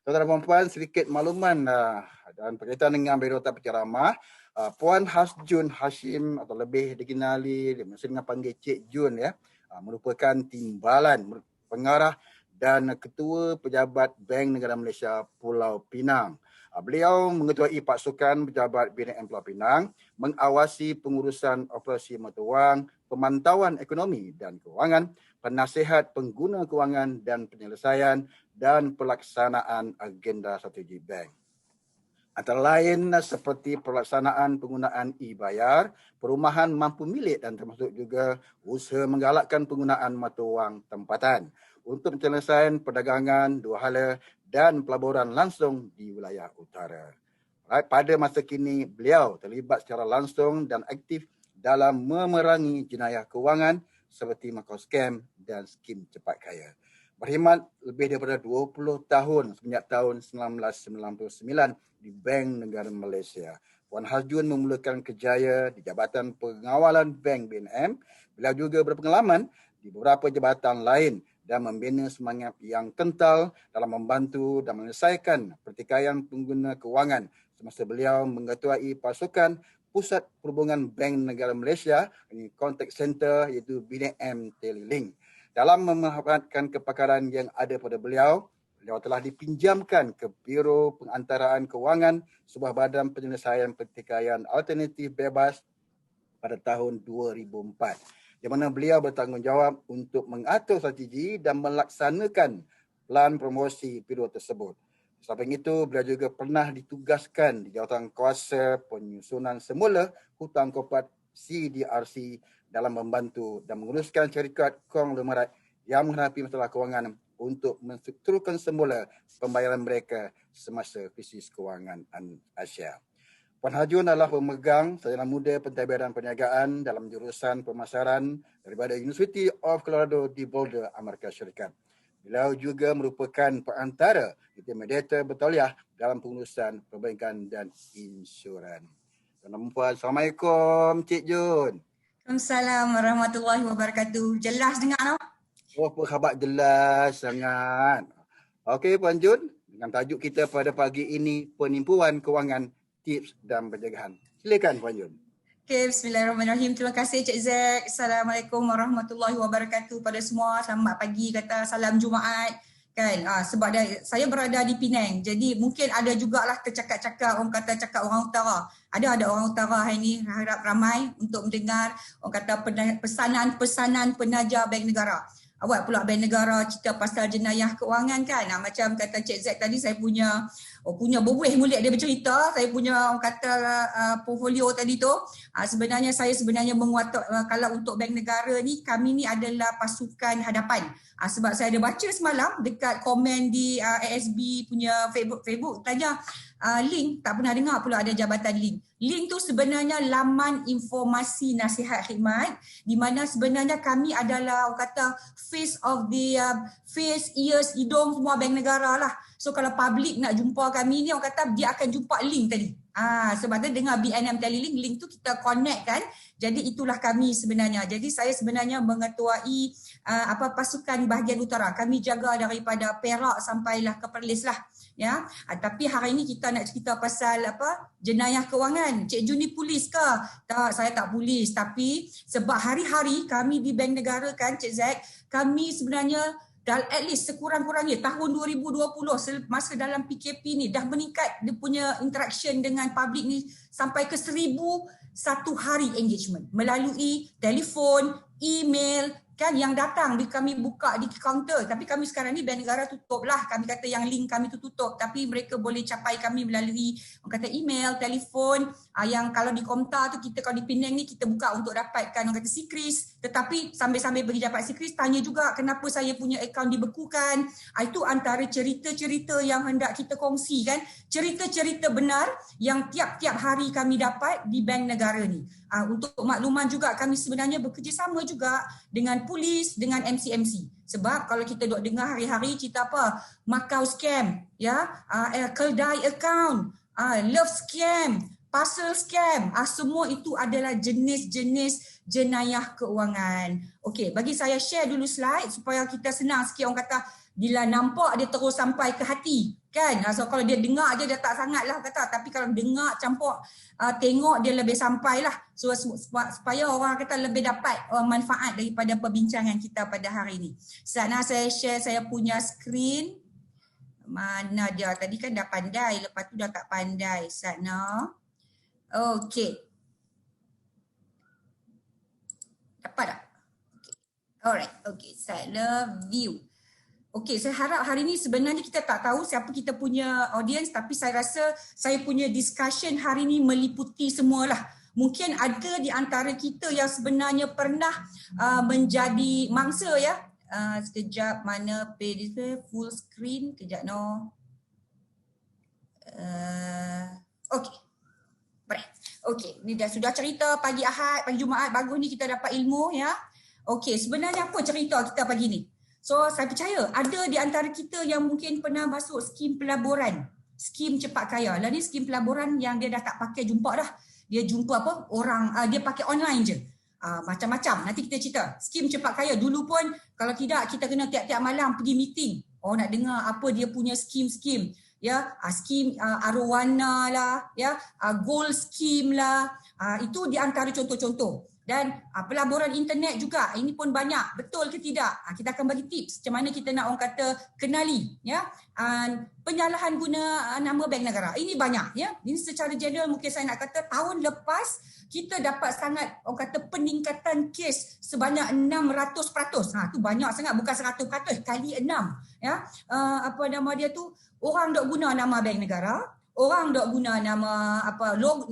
Tuan-tuan dan puan, sedikit makluman dan berkaitan dengan Berota Penceramah. Puan Hasjun Hashim atau lebih dikenali dengan panggil Cik Jun ya, merupakan timbalan pengarah dan ketua pejabat Bank Negara Malaysia Pulau Pinang. Beliau mengetuai pasukan pejabat BNM Pulau Pinang, mengawasi pengurusan operasi mata wang, pemantauan ekonomi dan kewangan, penasihat pengguna kewangan dan penyelesaian dan pelaksanaan agenda strategi bank. Antara lain seperti pelaksanaan penggunaan e-bayar, perumahan mampu milik dan termasuk juga usaha menggalakkan penggunaan mata wang tempatan untuk penyelesaian perdagangan dua hala dan pelaburan langsung di wilayah utara. Pada masa kini, beliau terlibat secara langsung dan aktif dalam memerangi jenayah kewangan seperti makau scam dan skim cepat kaya. Berkhidmat lebih daripada 20 tahun sejak tahun 1999 di Bank Negara Malaysia. Puan Hasjun memulakan kerjaya di Jabatan Pengawalan Bank BNM. Beliau juga berpengalaman di beberapa jabatan lain dan membina semangat yang kental dalam membantu dan menyelesaikan pertikaian pengguna kewangan semasa beliau mengetuai pasukan Pusat Perhubungan Bank Negara Malaysia, ini Contact Center iaitu BNM Telelink. Dalam memanfaatkan kepakaran yang ada pada beliau telah dipinjamkan ke Biro Pengantaraan Kewangan, sebuah badan penyelesaian pertikaian alternatif bebas pada tahun 2004. Di mana beliau bertanggungjawab untuk mengatur strategi dan melaksanakan plan promosi biro tersebut. Samping itu, beliau juga pernah ditugaskan di jawatan kuasa penyusunan semula hutang korporat CDRC dalam membantu dan menguruskan syarikat konglomerat yang menghadapi masalah kewangan untuk menstrukturkan semula pembayaran mereka semasa krisis kewangan Asia. Puan Hasjun adalah pemegang sarjana muda pentadbiran dan perniagaan dalam jurusan pemasaran daripada University of Colorado di Boulder, Amerika Syarikat. Beliau juga merupakan perantara intermediator bertauliah dalam pengurusan perbankan dan insuran. Tuan-tuan dan puan, Assalamualaikum Cik Jun. Waalaikumsalam warahmatullahi wabarakatuh. Jelas dengar no? Oh, apa khabar jelas sangat. Okey Puan Jun, dengan tajuk kita pada pagi ini penipuan kewangan, tips dan pencegahan. Silakan Puan Jun. Okay, bismillahirrahmanirrahim. Terima kasih Cik Zack. Assalamualaikum warahmatullahi wabarakatuh pada semua. Selamat pagi, kata salam Jumaat. Kan, sebab saya berada di Penang. Jadi mungkin ada jugalah tercakap-cakap, orang kata cakap orang utara. Ada orang utara hari ni, harap ramai untuk mendengar orang kata pesanan-pesanan penaja Bank Negara. Awak pula Bank Negara cerita pasal jenayah kewangan kan. Macam kata Cik Zack tadi, saya punya berbuih mulut dia bercerita. Saya punya orang kata portfolio tadi tu. Sebenarnya saya menguat kalau untuk Bank Negara ni, kami ni adalah pasukan hadapan. Sebab saya ada baca semalam dekat komen di ASB punya Facebook tanya link, tak pernah dengar pula ada jabatan link. Link tu sebenarnya laman informasi nasihat khidmat di mana sebenarnya kami adalah orang kata face of the face, ears, hidung semua Bank Negara lah. So kalau public nak jumpa kami ni orang kata dia akan jumpa link tadi. Sebab tu dengan BNM Telelink, link tu kita connect kan. Jadi itulah kami sebenarnya. Jadi saya sebenarnya mengetuai pasukan bahagian utara. Kami jaga daripada Perak sampailah ke Perlis lah. Ya, tapi hari ini kita nak cerita pasal jenayah kewangan. Cik Jun ni polis ke? Tak, saya tak polis. Tapi sebab hari-hari kami di Bank Negara kan Cik Zack, kami sebenarnya at least sekurang-kurangnya tahun 2020 masa dalam PKP ni dah meningkat dia punya interaction dengan public ni sampai ke 1,000 satu hari engagement melalui telefon, email kan yang datang kami buka di kaunter. Tapi kami sekarang ni Bank Negara tutup lah, kami kata yang link kami tu tutup, tapi mereka boleh capai kami melalui orang kata email, telefon. Yang kalau di Komtar tu kita, kalau di Penang ni kita buka untuk dapatkan orang kata Sikris, tetapi sambil-sambil pergi dapat Sikris tanya juga kenapa saya punya akaun dibekukan. Itu antara cerita-cerita yang hendak kita kongsi kan, cerita-cerita benar yang tiap-tiap hari kami dapat di Bank Negara ni. Untuk makluman juga, kami sebenarnya bekerjasama juga dengan polis, dengan MCMC. Sebab kalau kita duk dengar hari-hari cerita apa, Macau scam, ya, Keldai account, love scam, parcel scam, semua itu adalah jenis-jenis jenayah keuangan. Okey, bagi saya share dulu slide supaya kita senang sikit orang kata Bila nampak dia terus sampai ke hati kan. So kalau dia dengar je dia tak sangat lah kata, tapi kalau dengar campur tengok dia lebih sampai lah. So supaya orang kata lebih dapat manfaat daripada perbincangan kita pada hari ini. Sana saya share saya punya skrin. Mana dia? Tadi kan dah pandai, lepas tu dah tak pandai. Sana. Okey. Dapat tak? Okay. Alright. Okay. Sana view. Okey, saya harap hari ini sebenarnya kita tak tahu siapa kita punya audience, tapi saya rasa saya punya discussion hari ini meliputi semualah. Mungkin ada di antara kita yang sebenarnya pernah menjadi mangsa ya. Sekejap, mana page full screen, kejap no. Okey. Baik. Okey, ni dah sudah cerita pagi Ahad, pagi Jumaat, bagus ni kita dapat ilmu ya. Okey, sebenarnya apa cerita kita pagi ni? So saya percaya ada di antara kita yang mungkin pernah masuk skim pelaburan, skim cepat kaya. Lah ni skim pelaburan yang dia dah tak pakai jumpa dah. Dia jumpa apa? Orang dia pakai online je. Macam-macam. Nanti kita cerita. Skim cepat kaya dulu pun kalau tidak kita kena tiap-tiap malam pergi meeting. Oh nak dengar apa dia punya skim-skim. Ya, skim arwana lah, ya, gold scheme lah. Itu di antara contoh-contoh. Dan pelaburan internet juga, ini pun banyak, betul ke tidak? Kita akan bagi tips macam mana kita nak orang kata kenali ya. Penyalahan guna nama bank negara. Ini banyak ya. Ini secara general mungkin saya nak kata tahun lepas kita dapat sangat orang kata peningkatan kes sebanyak 600%. Tu banyak sangat, bukan 100%, kali 6 ya. Apa nama dia tu? Orang dok guna nama bank negara, orang dok guna nama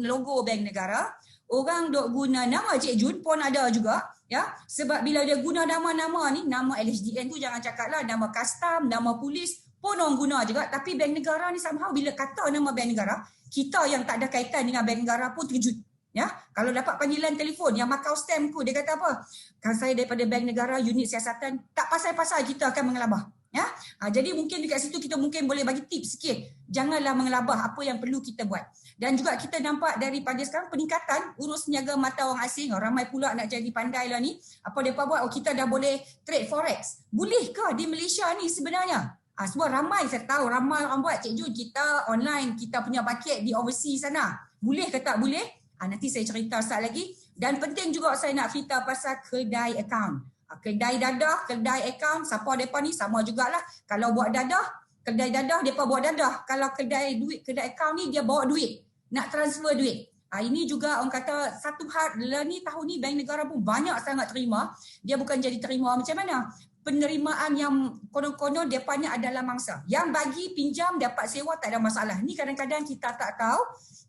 logo bank negara. Orang dok guna nama Cik Jun pun ada juga ya, sebab bila dia guna nama-nama ni, nama LHDN tu jangan cakaplah, nama custom, nama polis pun orang guna juga, tapi bank negara ni somehow bila kata nama bank negara, kita yang tak ada kaitan dengan bank negara pun terkejut ya. Kalau dapat panggilan telefon yang Macau stamp ku, dia kata apa? Kan saya daripada bank negara unit siasatan, tak pasal-pasal kita akan mengelabah. Ya, jadi mungkin dekat situ kita mungkin boleh bagi tips sikit. Janganlah mengelabah apa yang perlu kita buat. Dan juga kita nampak daripada sekarang peningkatan urus niaga mata orang asing. Ramai pula nak jadi pandai lah ni. Apa mereka buat? Oh kita dah boleh trade forex. Bolehkah di Malaysia ni sebenarnya? Sebab ramai saya tahu, ramai orang buat. Cik Jun, kita online, kita punya bucket di overseas sana. Boleh ke tak boleh? Nanti saya cerita sekejap lagi. Dan penting juga saya nak cerita pasal kedai account. Kedai dadah, kedai akaun, siapa mereka ni sama jugalah. Kalau buat dadah, kedai dadah, mereka buat dadah. Kalau kedai duit, kedai akaun ni dia bawa duit, nak transfer duit. Ini juga orang kata satu hal ni tahun ni bank negara pun banyak sangat terima. Dia bukan jadi terima macam mana? Penerimaan yang konon-konon mereka ni adalah mangsa. Yang bagi pinjam dapat sewa tak ada masalah. Ni kadang-kadang kita tak tahu,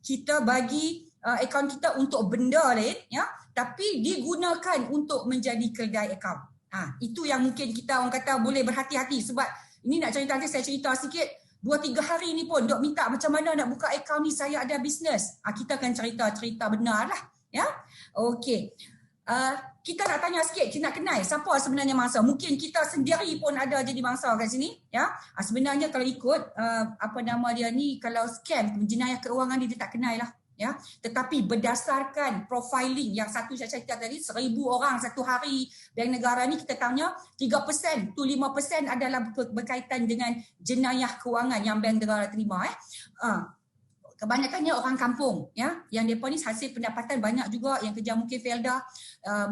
kita bagi akaun kita untuk benda lain ya, tapi digunakan untuk menjadi kedai akaun. Itu yang mungkin kita orang kata boleh berhati-hati, sebab ini nak cerita, nanti saya cerita sikit. 2-3 hari ni pun dok minta macam mana nak buka akaun ni, saya ada bisnes. Kita akan cerita benar lah ya. Okey. Kita nak tanya sikit, kita nak kenal siapa sebenarnya mangsa. Mungkin kita sendiri pun ada jadi mangsa kat sini ya. Sebenarnya kalau ikut apa nama dia ni, kalau scam jenayah keuangan dia tak kenal lah ya. Tetapi berdasarkan profiling yang satu saya cerita tadi, 1,000 orang satu hari bank negara ni, kita tanya 3% to 5% adalah berkaitan dengan jenayah keuangan yang bank negara terima kebanyakannya orang kampung ya, yang depa ni hasil pendapatan banyak juga, yang kerja mungkin Felda,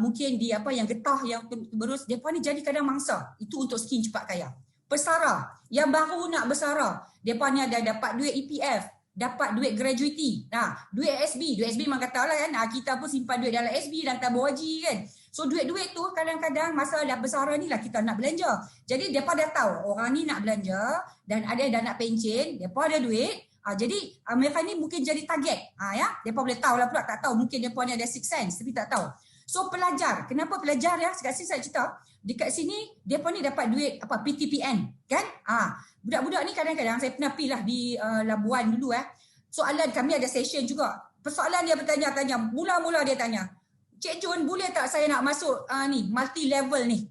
mungkin di yang getah yang terus, depa ni jadi kadang mangsa. Itu untuk skim cepat kaya. Pesara yang baru nak bersara, depa ni ada dapat duit EPF, dapat duit gratuity. Duit SB memang kata lah kan, kita pun simpan duit dalam SB dan tabung haji kan. So duit-duit tu kadang-kadang masa dah bersara ni lah kita nak belanja. Jadi depa dah tahu orang ni nak belanja dan ada dah nak pencen, depa ada duit. Jadi mereka ni mungkin jadi target ya. Depa boleh tahu lah pula, tak tahu mungkin depa ni ada sixth sense tapi tak tahu. So pelajar, kenapa pelajar ya? Sekat sini saya cerita, dekat sini depa ni dapat duit PTPN kan? Budak-budak ni kadang-kadang saya pernah pergi lah di Labuan dulu Soalan kami ada session juga. Persoalan dia bertanya-tanya, mula-mula dia tanya, Cik Jun, boleh tak saya nak masuk ni multi level ni?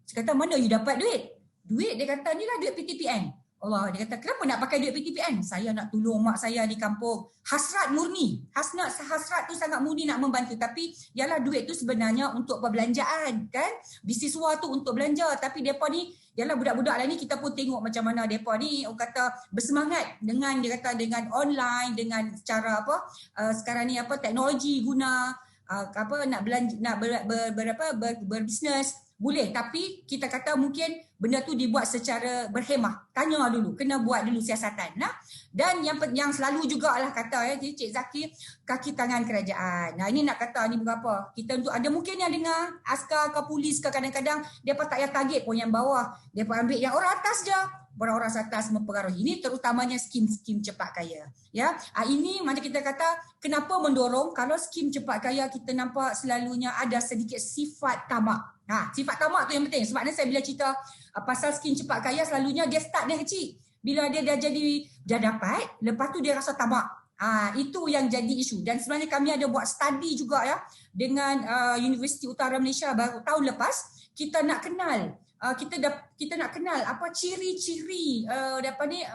Saya kata, mana you dapat duit? Duit dia kata ni lah duit PTPN. Allah, dia kata, kenapa nak pakai duit PTPN? Saya nak tolong mak saya di kampung. Hasrat murni. Hasrat tu sangat murni nak membantu. Tapi, yalah duit tu sebenarnya untuk perbelanjaan, kan? Bisiswa tu untuk belanja. Tapi mereka ni, yalah budak-budak lah ni kita pun tengok macam mana mereka ni, orang kata bersemangat dengan, dia kata dengan online, dengan cara apa, sekarang ni apa, teknologi guna, nak belanja, nak berbisnes. Boleh, tapi kita kata mungkin benda tu dibuat secara berhemah. Tanya dulu, kena buat dulu siasatan. Nah? Dan yang selalu jugalah kata Cik Zaki, kaki tangan kerajaan. Nah ini nak kata ni berapa? Kita untuk ada mungkin yang dengar askar ke polis ke kadang-kadang depa tak payah target pun yang bawah. Depa ambil yang orang atas je. Orang-orang atas mempengaruhi. Ini terutamanya skim-skim cepat kaya. Ya, ini mana kita kata kenapa mendorong kalau skim cepat kaya kita nampak selalunya ada sedikit sifat tamak. Sifat tamak tu yang penting. Sebab ni saya bila cerita pasal skim cepat kaya selalunya dia start dari kecil. Bila dia dah dapat, lepas tu dia rasa tamak. Itu yang jadi isu. Dan sebenarnya kami ada buat study juga ya dengan Universiti Utara Malaysia baru tahun lepas. Kita nak kenal kita nak kenal apa ciri-ciri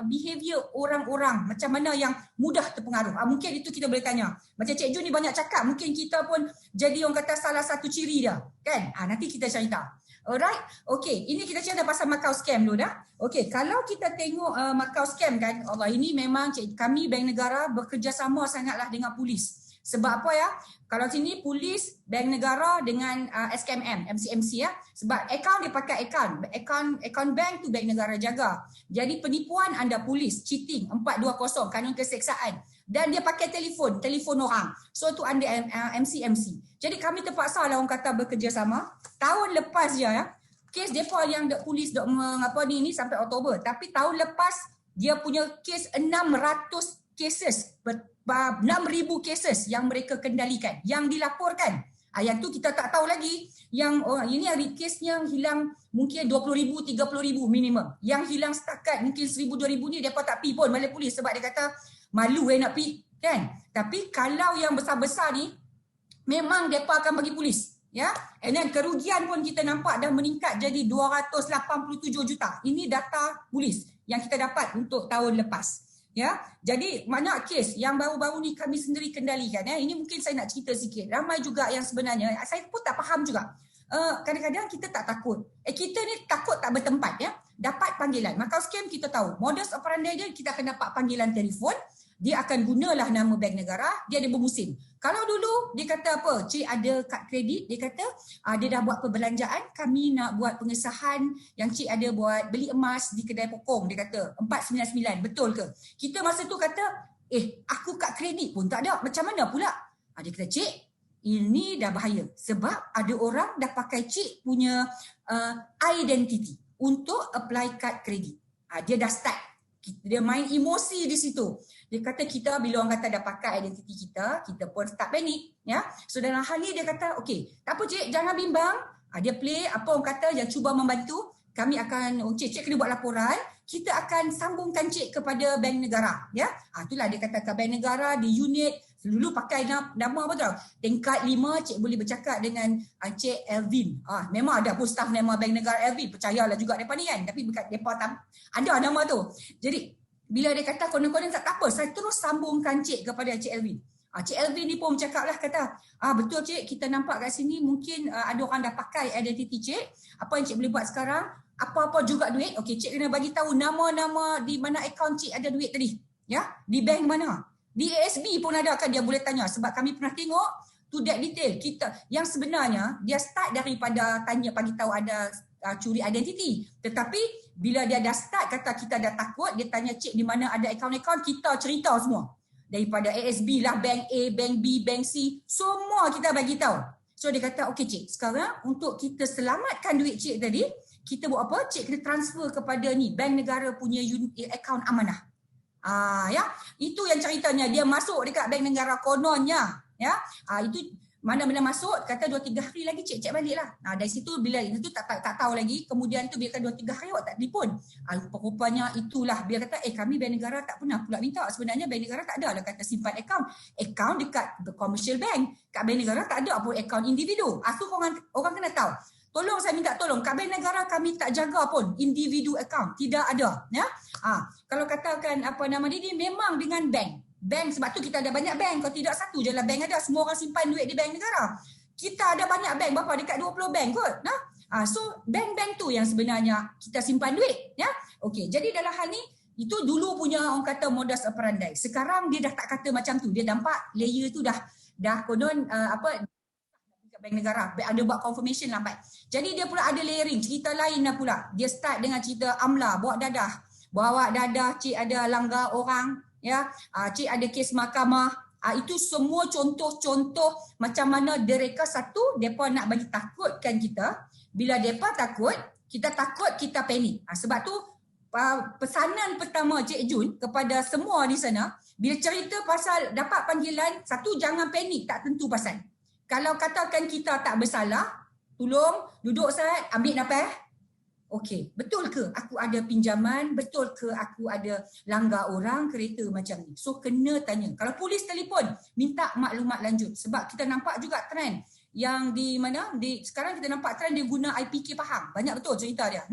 behavior orang-orang macam mana yang mudah terpengaruh. Mungkin itu kita boleh tanya. Macam Cik Jun ni banyak cakap, mungkin kita pun jadi orang kata salah satu ciri dia, kan? Nanti kita cerita. Alright, okay. Ini kita cerita pasal Macau scam dulu dah. Okay, kalau kita tengok Macau scam kan, Allah ini memang kami Bank Negara bekerjasama sangatlah dengan polis. Sebab apa ya? Kalau sini polis, Bank Negara dengan SKMM, MCMC ya. Sebab akaun dia pakai akaun bank tu Bank Negara jaga. Jadi penipuan anda polis, cheating 420 kanun keseksaan. Dan dia pakai telefon orang. So tu under MCMC. Jadi kami terpaksa lah orang kata bekerjasama. Tahun lepas je ya. Kes depa yang polis dok mengapa ni sampai Oktober. Tapi tahun lepas dia punya kes 600 cases 6,000 cases yang mereka kendalikan, yang dilaporkan. Yang tu kita tak tahu lagi. Yang ini hari kesnya hilang mungkin 20,000, 30,000 minimum. Yang hilang setakat mungkin 1,000, 2,000 ni mereka tak pergi pun balik polis sebab dia kata malu nak pergi, kan? Tapi kalau yang besar-besar ni memang mereka akan bagi polis. Ya, and then kerugian pun kita nampak dah meningkat jadi 287 juta. Ini data polis yang kita dapat untuk tahun lepas. Ya, jadi banyak kes yang baru-baru ni kami sendiri kendalikan. Ya, ini mungkin saya nak cerita sikit. Ramai juga yang sebenarnya saya pun tak faham juga. Kadang-kadang kita tak takut. Kita ni takut tak bertempat ya. Dapat panggilan. Macau scam kita tahu. Modus operandi dia kita akan dapat panggilan telefon. Dia akan gunalah nama Bank Negara. Dia ada bermusim. Kalau dulu dia kata apa? Cik ada kad kredit. Dia kata dia dah buat perbelanjaan. Kami nak buat pengesahan yang cik ada buat beli emas di kedai pokong. Dia kata 499. Betul ke? Kita masa tu kata aku kad kredit pun tak ada. Macam mana pula? Dia kata cik ini dah bahaya. Sebab ada orang dah pakai cik punya identity untuk apply kad kredit. Dia dah start. Dia main emosi di situ. Dia kata kita bila orang kata dah pakai identiti kita pun start panik. Ya? So dalam hal ni dia kata, okey, tak apa cik, jangan bimbang. Dia play apa orang kata yang cuba membantu. Kami akan, cik kena buat laporan. Kita akan sambungkan cik kepada Bank Negara. Ya? Itulah dia kata ke Bank Negara di unit. Dulu pakai nama apa tau? Tingkat 5 cik boleh bercakap dengan Cik Elvin. Memang ada pun staff nama Bank Negara Elvin. Percayalah juga mereka ni kan. Tapi mereka ada nama tu. Jadi bila dia kata konon-konon tak apa, saya terus sambungkan cik kepada Cik Elvin. Cik Elvin ni pun bercakap lah kata, betul cik kita nampak kat sini mungkin ada orang dah pakai identiti cik. Apa yang cik boleh buat sekarang? Apa-apa juga duit. Okey, cik kena bagi tahu nama-nama di mana akaun cik ada duit tadi. Ya, di bank mana? Di ASB pun ada kan dia boleh tanya sebab kami pernah tengok to that detail. Kita yang sebenarnya dia start daripada tanya bagi tahu ada curi identiti. Tetapi bila dia dah start kata kita dah takut, dia tanya cik di mana ada akaun-akaun, kita cerita semua. Daripada ASB lah, bank A, bank B, bank C, semua kita bagi tahu. So dia kata okey cik, sekarang untuk kita selamatkan duit cik tadi, kita buat apa? Cik kena transfer kepada ni Bank Negara punya akaun amanah. Ya, itu yang ceritanya dia masuk dekat Bank Negara kononnya, ya. Itu mana-mana masuk kata 2-3 hari lagi cek baliklah. Dari situ bila itu tak tahu lagi, kemudian tu biarkan 2-3 hari awak tak telefon. Rupanya itulah dia kata kami Bank Negara tak pernah pula minta. Sebenarnya Bank Negara tak ada lah kata simpan akaun dekat commercial bank. Kat Bank Negara tak ada pun akaun individu. Tu orang kena tahu. Tolong saya minta tolong, kat Bank Negara kami tak jaga pun individu account, tidak ada. Ya, kalau katakan apa nama dia memang dengan bank, sebab tu kita ada banyak bank. Kalau tidak satu je lah bank ada, semua orang simpan duit di Bank Negara. Kita ada banyak bank, berapa dekat 20 bank kot. So bank-bank tu yang sebenarnya kita simpan duit. Ya, okey. Jadi dalam hal ni itu dulu punya orang kata modus operandi. Sekarang dia dah tak kata macam tu. Dia nampak layer tu dah konon Bank Negara ada buat confirmation lambat. Jadi dia pula ada layering, cerita lain dah pula. Dia start dengan cerita amla, bawa dadah, cik ada langgar orang, ya, cik ada kes mahkamah. Itu semua contoh-contoh macam mana mereka satu, mereka nak bagi takutkan kita. Bila mereka takut, kita panik. Sebab tu pesanan pertama Cik Jun kepada semua di sana, bila cerita pasal dapat panggilan, satu, jangan panik, tak tentu pasal. Kalau katakan kita tak bersalah, tolong duduk Ustaz, ambil nafas. Okey, betul ke aku ada pinjaman? Betul ke aku ada langgar orang, kereta macam ni? So kena tanya. Kalau polis telefon, minta maklumat lanjut. Sebab kita nampak juga trend yang di mana, sekarang kita nampak trend dia guna IPK Pahang. Banyak betul cerita dia.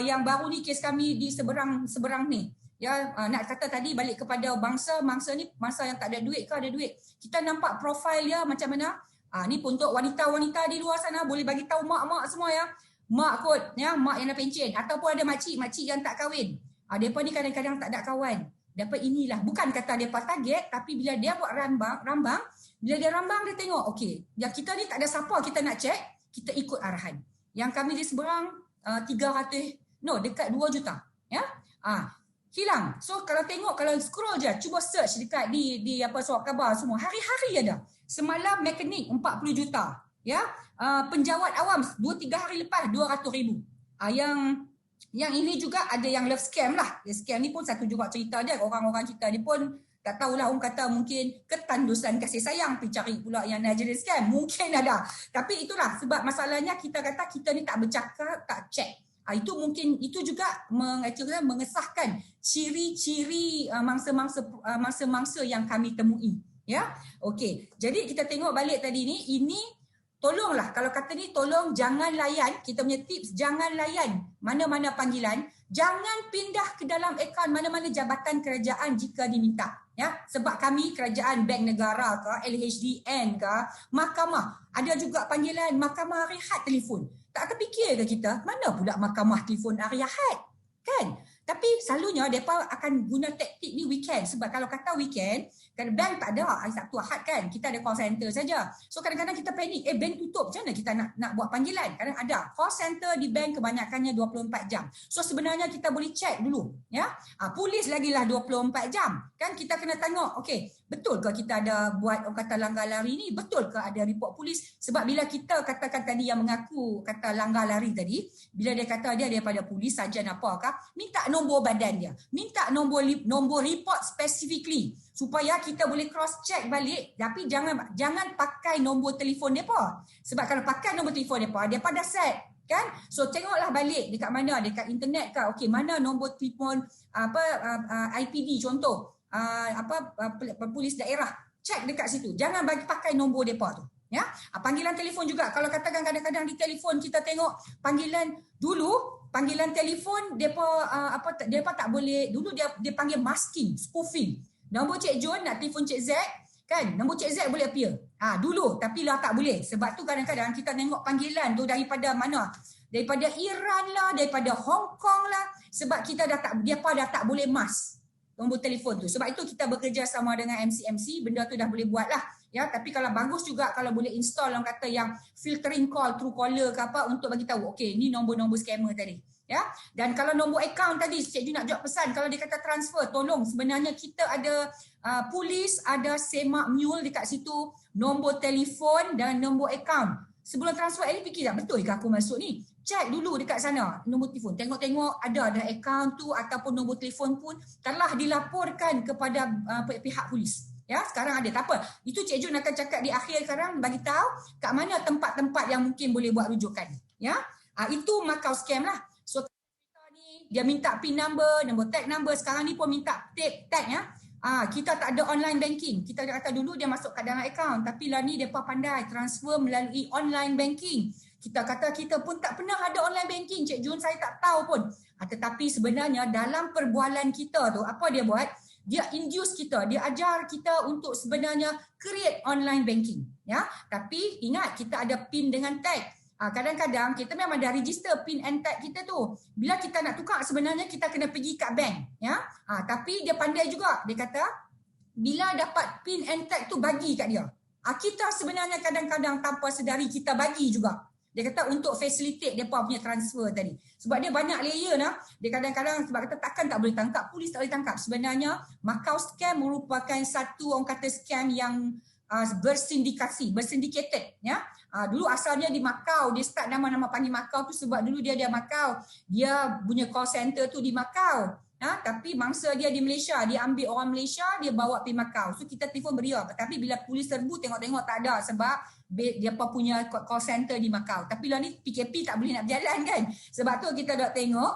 Yang baru ni kes kami di seberang ni. Ya, nak kata tadi balik kepada mangsa ni, mangsa yang tak ada duit ke ada duit. Kita nampak profil dia macam mana. Ni pun untuk wanita-wanita di luar sana, boleh bagi tahu mak-mak semua ya. Mak kot, ya, mak yang dah pencen. Ataupun ada makcik yang tak kahwin. Mereka ni kadang-kadang tak ada kawan. Mereka inilah, bukan kata mereka target, tapi bila dia buat rambang, bila dia rambang dia tengok, okey, yang kita ni tak ada siapa kita nak check, kita ikut arahan. Yang kami di seberang dekat 2 juta. Ya, hilang. So kalau tengok, kalau scroll je, cuba search dekat di surat khabar semua, hari-hari ada. Semalam mekanik 40 juta. Ya, penjawat awam 2-3 hari lepas 200,000. Yang ini juga ada yang love scam lah. Scam ni pun satu juga cerita dia. Orang-orang kita ni pun tak tahulah, orang kata mungkin ketandusan kasih sayang, pergi cari pula yang Nigerian scam. Mungkin ada. Tapi itulah sebab masalahnya kita kata kita ni tak bercakap, tak check. Itu juga mengesahkan ciri-ciri mangsa-mangsa yang kami temui. Ya, okey. Jadi kita tengok balik tadi ni, ini tolonglah, kalau kata ni tolong jangan layan, kita punya tips, jangan layan mana-mana panggilan, jangan pindah ke dalam akaun mana-mana jabatan kerajaan jika diminta. Ya, sebab kami kerajaan Bank Negara ke, LHDN ke, mahkamah, ada juga panggilan mahkamah Arihat telefon. Tak terfikir ke kita, mana pula mahkamah telefon Arihat? Kan? Tapi selalunya mereka akan guna taktik ni weekend. Sebab kalau kata weekend, kan bank tak ada hari Sabtu Ahad kan. Kita ada call center saja. So kadang-kadang kita panik, bank tutup, macam mana kita nak buat panggilan? Kadang ada. Call center di bank kebanyakannya 24 jam. So sebenarnya kita boleh check dulu. Ya, polis lagi lah 24 jam. Kan kita kena tengok, okey, betul ke kita ada buat orang kata langgar lari ni? Betul ke ada report polis? Sebab bila kita katakan tadi yang mengaku kata langgar lari tadi, bila dia kata dia daripada polis, sarjan apakah, minta nombor badan dia, minta nombor report specifically supaya kita boleh cross check balik. Tapi jangan pakai nombor telefon depa. Sebab kalau pakai nombor telefon depa dah set kan. So tengoklah balik dekat mana, dekat internet ke, okey, mana nombor telefon IPD contoh polis daerah, check dekat situ. Jangan bagi pakai nombor depa tu. Ya, panggilan telefon juga. Kalau katakan kadang-kadang di telefon kita tengok panggilan dulu, panggilan telefon depa tak boleh. Dulu dia panggil masking, spoofing. Nombor Cik Jun nak telefon Cik Z kan, nombor Cik Z boleh appear. Dulu, tapi lah tak boleh. Sebab tu kadang-kadang kita tengok panggilan tu daripada mana? Daripada Iran lah, daripada Hong Kong lah. Sebab depa dah tak boleh mask nombor telefon tu. Sebab itu kita bekerja sama dengan MCMC, benda tu dah boleh buat lah. Ya, tapi kalau bagus juga kalau boleh install orang kata yang filtering call, true caller ke apa untuk bagi tahu, okey, ni nombor-nombor scammer tadi. Ya, dan kalau nombor akaun tadi, Cik Ju nak jawab pesan, kalau dia kata transfer, tolong, sebenarnya kita ada polis, ada semak mule dekat situ, nombor telefon dan nombor akaun. Sebelum transfer ni fikir tak, betul ke aku masuk ni? Check dulu dekat sana nombor telefon. Tengok-tengok ada akaun tu ataupun nombor telefon pun telah dilaporkan kepada pihak polis. Ya, sekarang ada, tak apa. Itu Cik Jun akan cakap di akhir sekarang, bagi tahu kat mana tempat-tempat yang mungkin boleh buat rujukan. Ya, itu Macau scam lah. So kita ni dia minta PIN number, nombor tag number, sekarang ni pun minta tag ya. Kita tak ada online banking. Kita kata dulu dia masuk kat dalam akaun, tapi lah ni depa pandai transfer melalui online banking. Kita kata kita pun tak pernah ada online banking, Cik Jun, saya tak tahu pun. Tetapi sebenarnya dalam perbualan kita tu, apa dia buat? Dia induce kita, dia ajar kita untuk sebenarnya create online banking. Ya, tapi ingat kita ada PIN dengan tag. Kadang-kadang kita memang dah register PIN and tag kita tu. Bila kita nak tukar sebenarnya kita kena pergi kat bank. Ya, tapi dia pandai juga. Dia kata bila dapat PIN and tag tu bagi kat dia. Kita sebenarnya kadang-kadang tanpa sedari kita bagi juga. Dia kata untuk facilitate mereka punya transfer tadi. Sebab dia banyak layer lah. Dia kadang-kadang sebab kata takkan tak boleh tangkap, polis tak boleh tangkap. Sebenarnya Macau scam merupakan satu orang kata scam yang bersindikasi, bersindikated. Ya. Dulu asalnya di Macau, dia start nama-nama panggil Macau tu sebab dulu dia ada Macau. Dia punya call center tu di Macau. Tapi mangsa dia di Malaysia, dia ambil orang Malaysia, dia bawa pergi Macau. So kita telefon beria. Tapi bila polis serbu tengok-tengok tak ada sebab dia punya call center di Macau. Tapi lah ni PKP tak boleh nak berjalan kan. Sebab tu kita dah tengok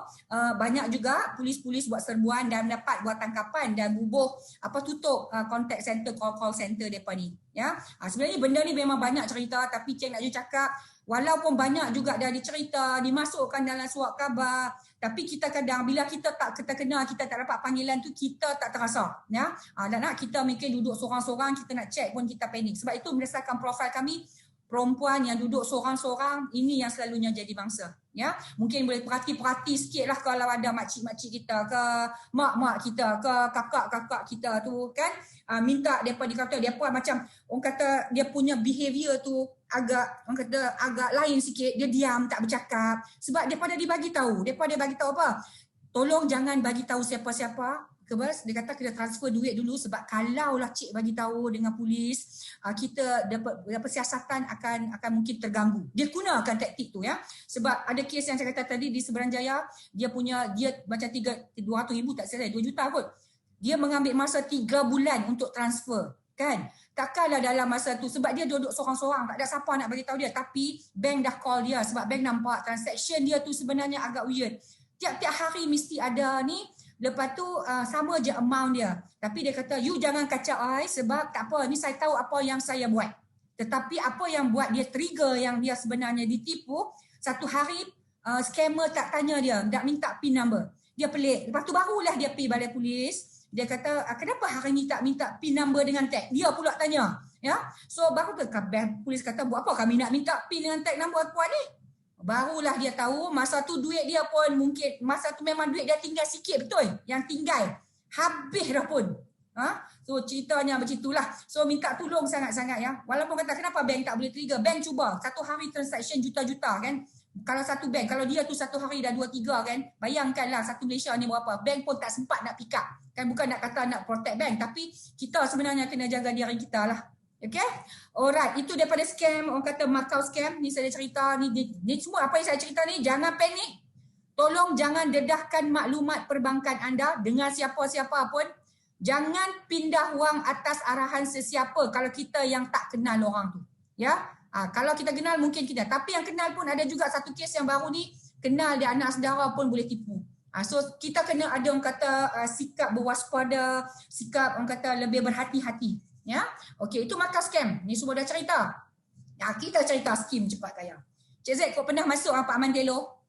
banyak juga polis-polis buat serbuan dan dapat buat tangkapan dan bubuh tutup contact center, call center depa ni. Ya. Sebenarnya benda ni memang banyak cerita tapi Cik nak cakap walaupun banyak juga dah dicerita, dimasukkan dalam surat khabar, tapi kita kadang bila kita tak terkena, kita tak dapat panggilan tu, kita tak terasa. Ya? Dan kita mungkin duduk seorang-seorang, kita nak check pun kita panik. Sebab itu berdasarkan profil kami, perempuan yang duduk seorang-seorang, ini yang selalunya jadi bangsa. Ya, mungkin boleh perhati sikit lah kalau ada makcik-makcik kita ke, mak-mak kita ke, kakak-kakak kita tu kan, minta mereka dikata, mereka macam orang kata dia punya behavior tu agak orang kata agak lain sikit, dia diam tak bercakap sebab daripada dia bagi tahu apa, tolong jangan bagi tahu siapa-siapa. Kebas, dia kata kena transfer duit dulu sebab kalaulah cik bagi tahu dengan polis, kita dapat siasatan akan mungkin terganggu. Dia gunakan taktik tu ya. Sebab ada kes yang saya kata tadi di Seberang Jaya, dia macam 200,000 tak salah, 2 juta kot. Dia mengambil masa 3 bulan untuk transfer, kan? Takkanlah dalam masa tu sebab dia duduk seorang-seorang, tak ada siapa nak bagi tahu dia, tapi bank dah call dia sebab bank nampak transaction dia tu sebenarnya agak weird. Tiap-tiap hari mesti ada ni. Lepas tu sama je amount dia. Tapi dia kata, you jangan kacau I sebab tak apa, ni saya tahu apa yang saya buat. Tetapi apa yang buat dia trigger yang dia sebenarnya ditipu, satu hari scammer tak tanya dia, tak minta PIN number. Dia pelik. Lepas tu barulah dia pergi balai polis. Dia kata, kenapa hari ni tak minta PIN number dengan tag? Dia pula tanya. Ya, so baru polis kata, buat apa kami nak minta PIN dengan tag number puan ni? Barulah dia tahu masa tu duit dia pun mungkin, masa tu memang duit dia tinggal sikit betul. Yang tinggal. Habis dah pun. So ceritanya macam itulah. So minta tolong sangat-sangat ya. Walaupun kata kenapa bank tak boleh trigger. Bank cuba. Satu hari transaction juta-juta kan. Kalau satu bank, kalau dia tu satu hari dah 2-3 kan. Bayangkanlah satu Malaysia ni berapa. Bank pun tak sempat nak pick up. Kan bukan nak kata nak protect bank. Tapi kita sebenarnya kena jaga diri kita lah. Okay, alright, itu daripada scam, orang kata Macau scam. Ni saya cerita, ni semua apa yang saya cerita ni, jangan panik. Tolong jangan dedahkan maklumat perbankan anda dengan siapa-siapa pun. Jangan pindah wang atas arahan sesiapa kalau kita yang tak kenal orang tu. Ya, kalau kita kenal mungkin kita. Tapi yang kenal pun ada juga satu kes yang baru ni, kenal dia anak saudara pun boleh tipu. So kita kena ada orang kata sikap berwaspada, sikap orang kata lebih berhati-hati. Ya, okey, itu Macau scam. Ni semua dah cerita. Kita cerita skim cepat kaya. Cik Z, kau pernah masuk Pak Mandelo?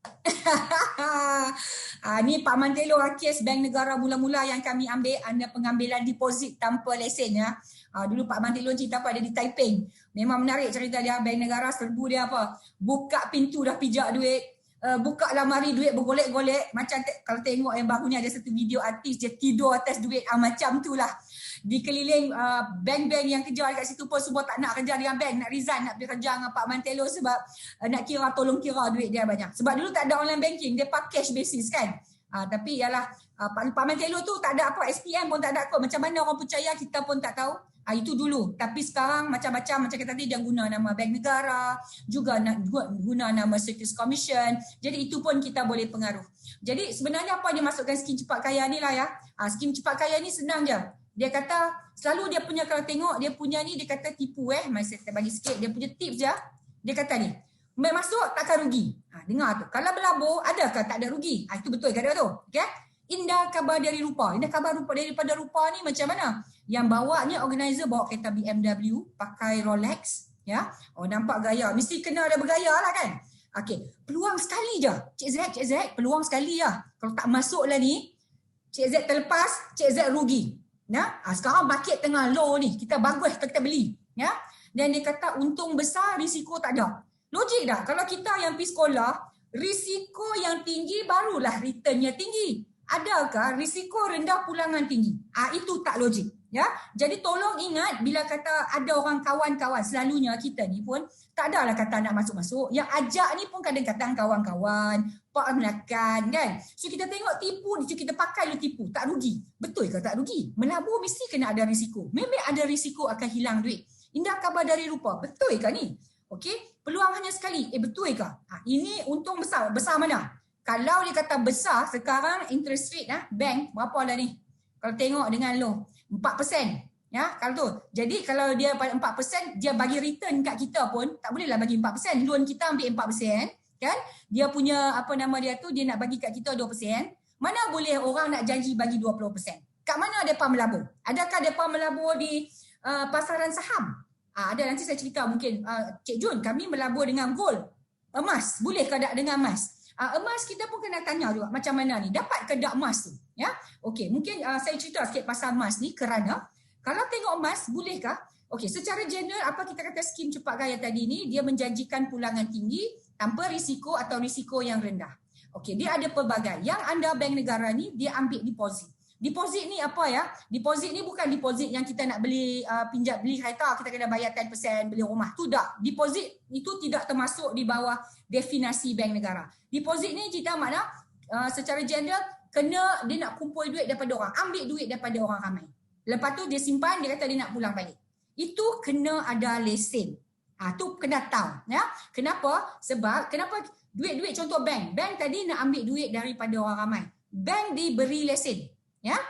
Ni Pak Mandelo kes bank negara mula-mula yang kami ambil, ada pengambilan deposit tanpa lesen ya. Dulu Pak Mandelo cerita apa, ada di Taiping. Memang menarik cerita dia, bank negara serbu dia apa? Buka pintu dah pijak duit. Buka lamari duit bergolek-golek. Macam kalau tengok yang baru ni ada satu video artis dia tidur atas duit. Macam tu lah. Dikeliling bank-bank yang kerja dekat situ pun semua tak nak kerja dengan bank, nak resign, nak pergi kerja dengan Pak Mandelo sebab nak tolong kira duit dia banyak. Sebab dulu tak ada online banking, dia pakai cash basis kan. Tapi ialah Pak Mandelo tu tak ada apa, SPM pun tak ada kot. Macam mana orang percaya, kita pun tak tahu. Itu dulu. Tapi sekarang macam-macam, macam kata tadi dia guna nama bank negara, juga nak guna nama Securities Commission. Jadi itu pun kita boleh pengaruh. Jadi sebenarnya apa dia masukkan skim cepat kaya ni lah ya. Skim cepat kaya ni senang je. Dia kata selalu dia punya, kalau tengok dia punya ni, dia kata tipu masa saya bagi sikit dia punya tips je. Dia kata ni, masuk takkan rugi. Dengar tu. Kalau berlabur adakah tak ada rugi? Itu betul kata tu. Okay? Indah khabar dari rupa. Indah khabar daripada rupa ni macam mana? Yang bawanya organizer bawa kereta BMW, pakai Rolex, Ya, oh nampak gaya, mesti kena ada bergaya lah kan. Okey, peluang sekali je. Cik Z, peluang sekali lah. Kalau tak masuk lah ni, Cik Z terlepas, Cik Z rugi. Ya, sekarang bucket tengah low ni, kita bagus kita beli. Ya, dan dia kata untung besar, risiko tak ada. Logik tak? Kalau kita yang pergi sekolah, risiko yang tinggi barulah returnnya tinggi. Adakah risiko rendah pulangan tinggi? Itu tak logik. Ya, jadi tolong ingat bila kata ada orang kawan-kawan, selalunya kita ni pun tak adalah kata nak masuk-masuk. Yang ajak ni pun kadang-kadang kawan-kawan, pak menakan kan. So kita tengok tipu ni, kita pakai lu tipu, tak rugi. Betul ke tak rugi? Melabur mesti kena ada risiko. Memang ada risiko akan hilang duit. Indah khabar dari rupa. Betul ke ni? Okey, peluang hanya sekali. Betul ke? Ini untung besar. Besar mana? Kalau dia kata besar, sekarang interest rate bank berapa lah ni? Kalau tengok dengan lo 4%. Ya, kalau tu. Jadi kalau dia pada 4%, dia bagi return kat kita pun tak bolehlah bagi 4%. Loan kita ambil 4%, kan? Dia punya apa nama dia tu, dia nak bagi kat kita 2%. Mana boleh orang nak janji bagi 20%? Kat mana depa melabur? Adakah depa melabur di pasaran saham? Ada, nanti saya cerita mungkin. Cik Jun, kami melabur dengan gold, emas. Boleh ke tak dengan emas? Emas kita pun kena tanya juga macam mana ni, dapat ke tak emas tu, ya? Okey, mungkin saya cerita sikit pasal emas ni kerana kalau tengok emas, bolehkah? Okey, secara general apa kita kata skim cepat kaya tadi ni, dia menjanjikan pulangan tinggi tanpa risiko atau risiko yang rendah. Okey, dia ada pelbagai. Yang anda bank negara ni, dia ambil deposit. Deposit ni apa ya? Deposit ni bukan deposit yang kita nak beli pinjam beli kereta, kita kena bayar 10% beli rumah. Tu tak. Deposit itu tidak termasuk di bawah definisi bank negara. Deposit ni kita makna secara general kena dia nak kumpul duit daripada orang, ambil duit daripada orang ramai. Lepas tu dia simpan, dia kata dia nak pulang balik. Itu kena ada lesen. Tu kena tahu, ya. Kenapa? Sebab kenapa duit-duit contoh bank. Bank tadi nak ambil duit daripada orang ramai. Bank diberi lesen. Ya,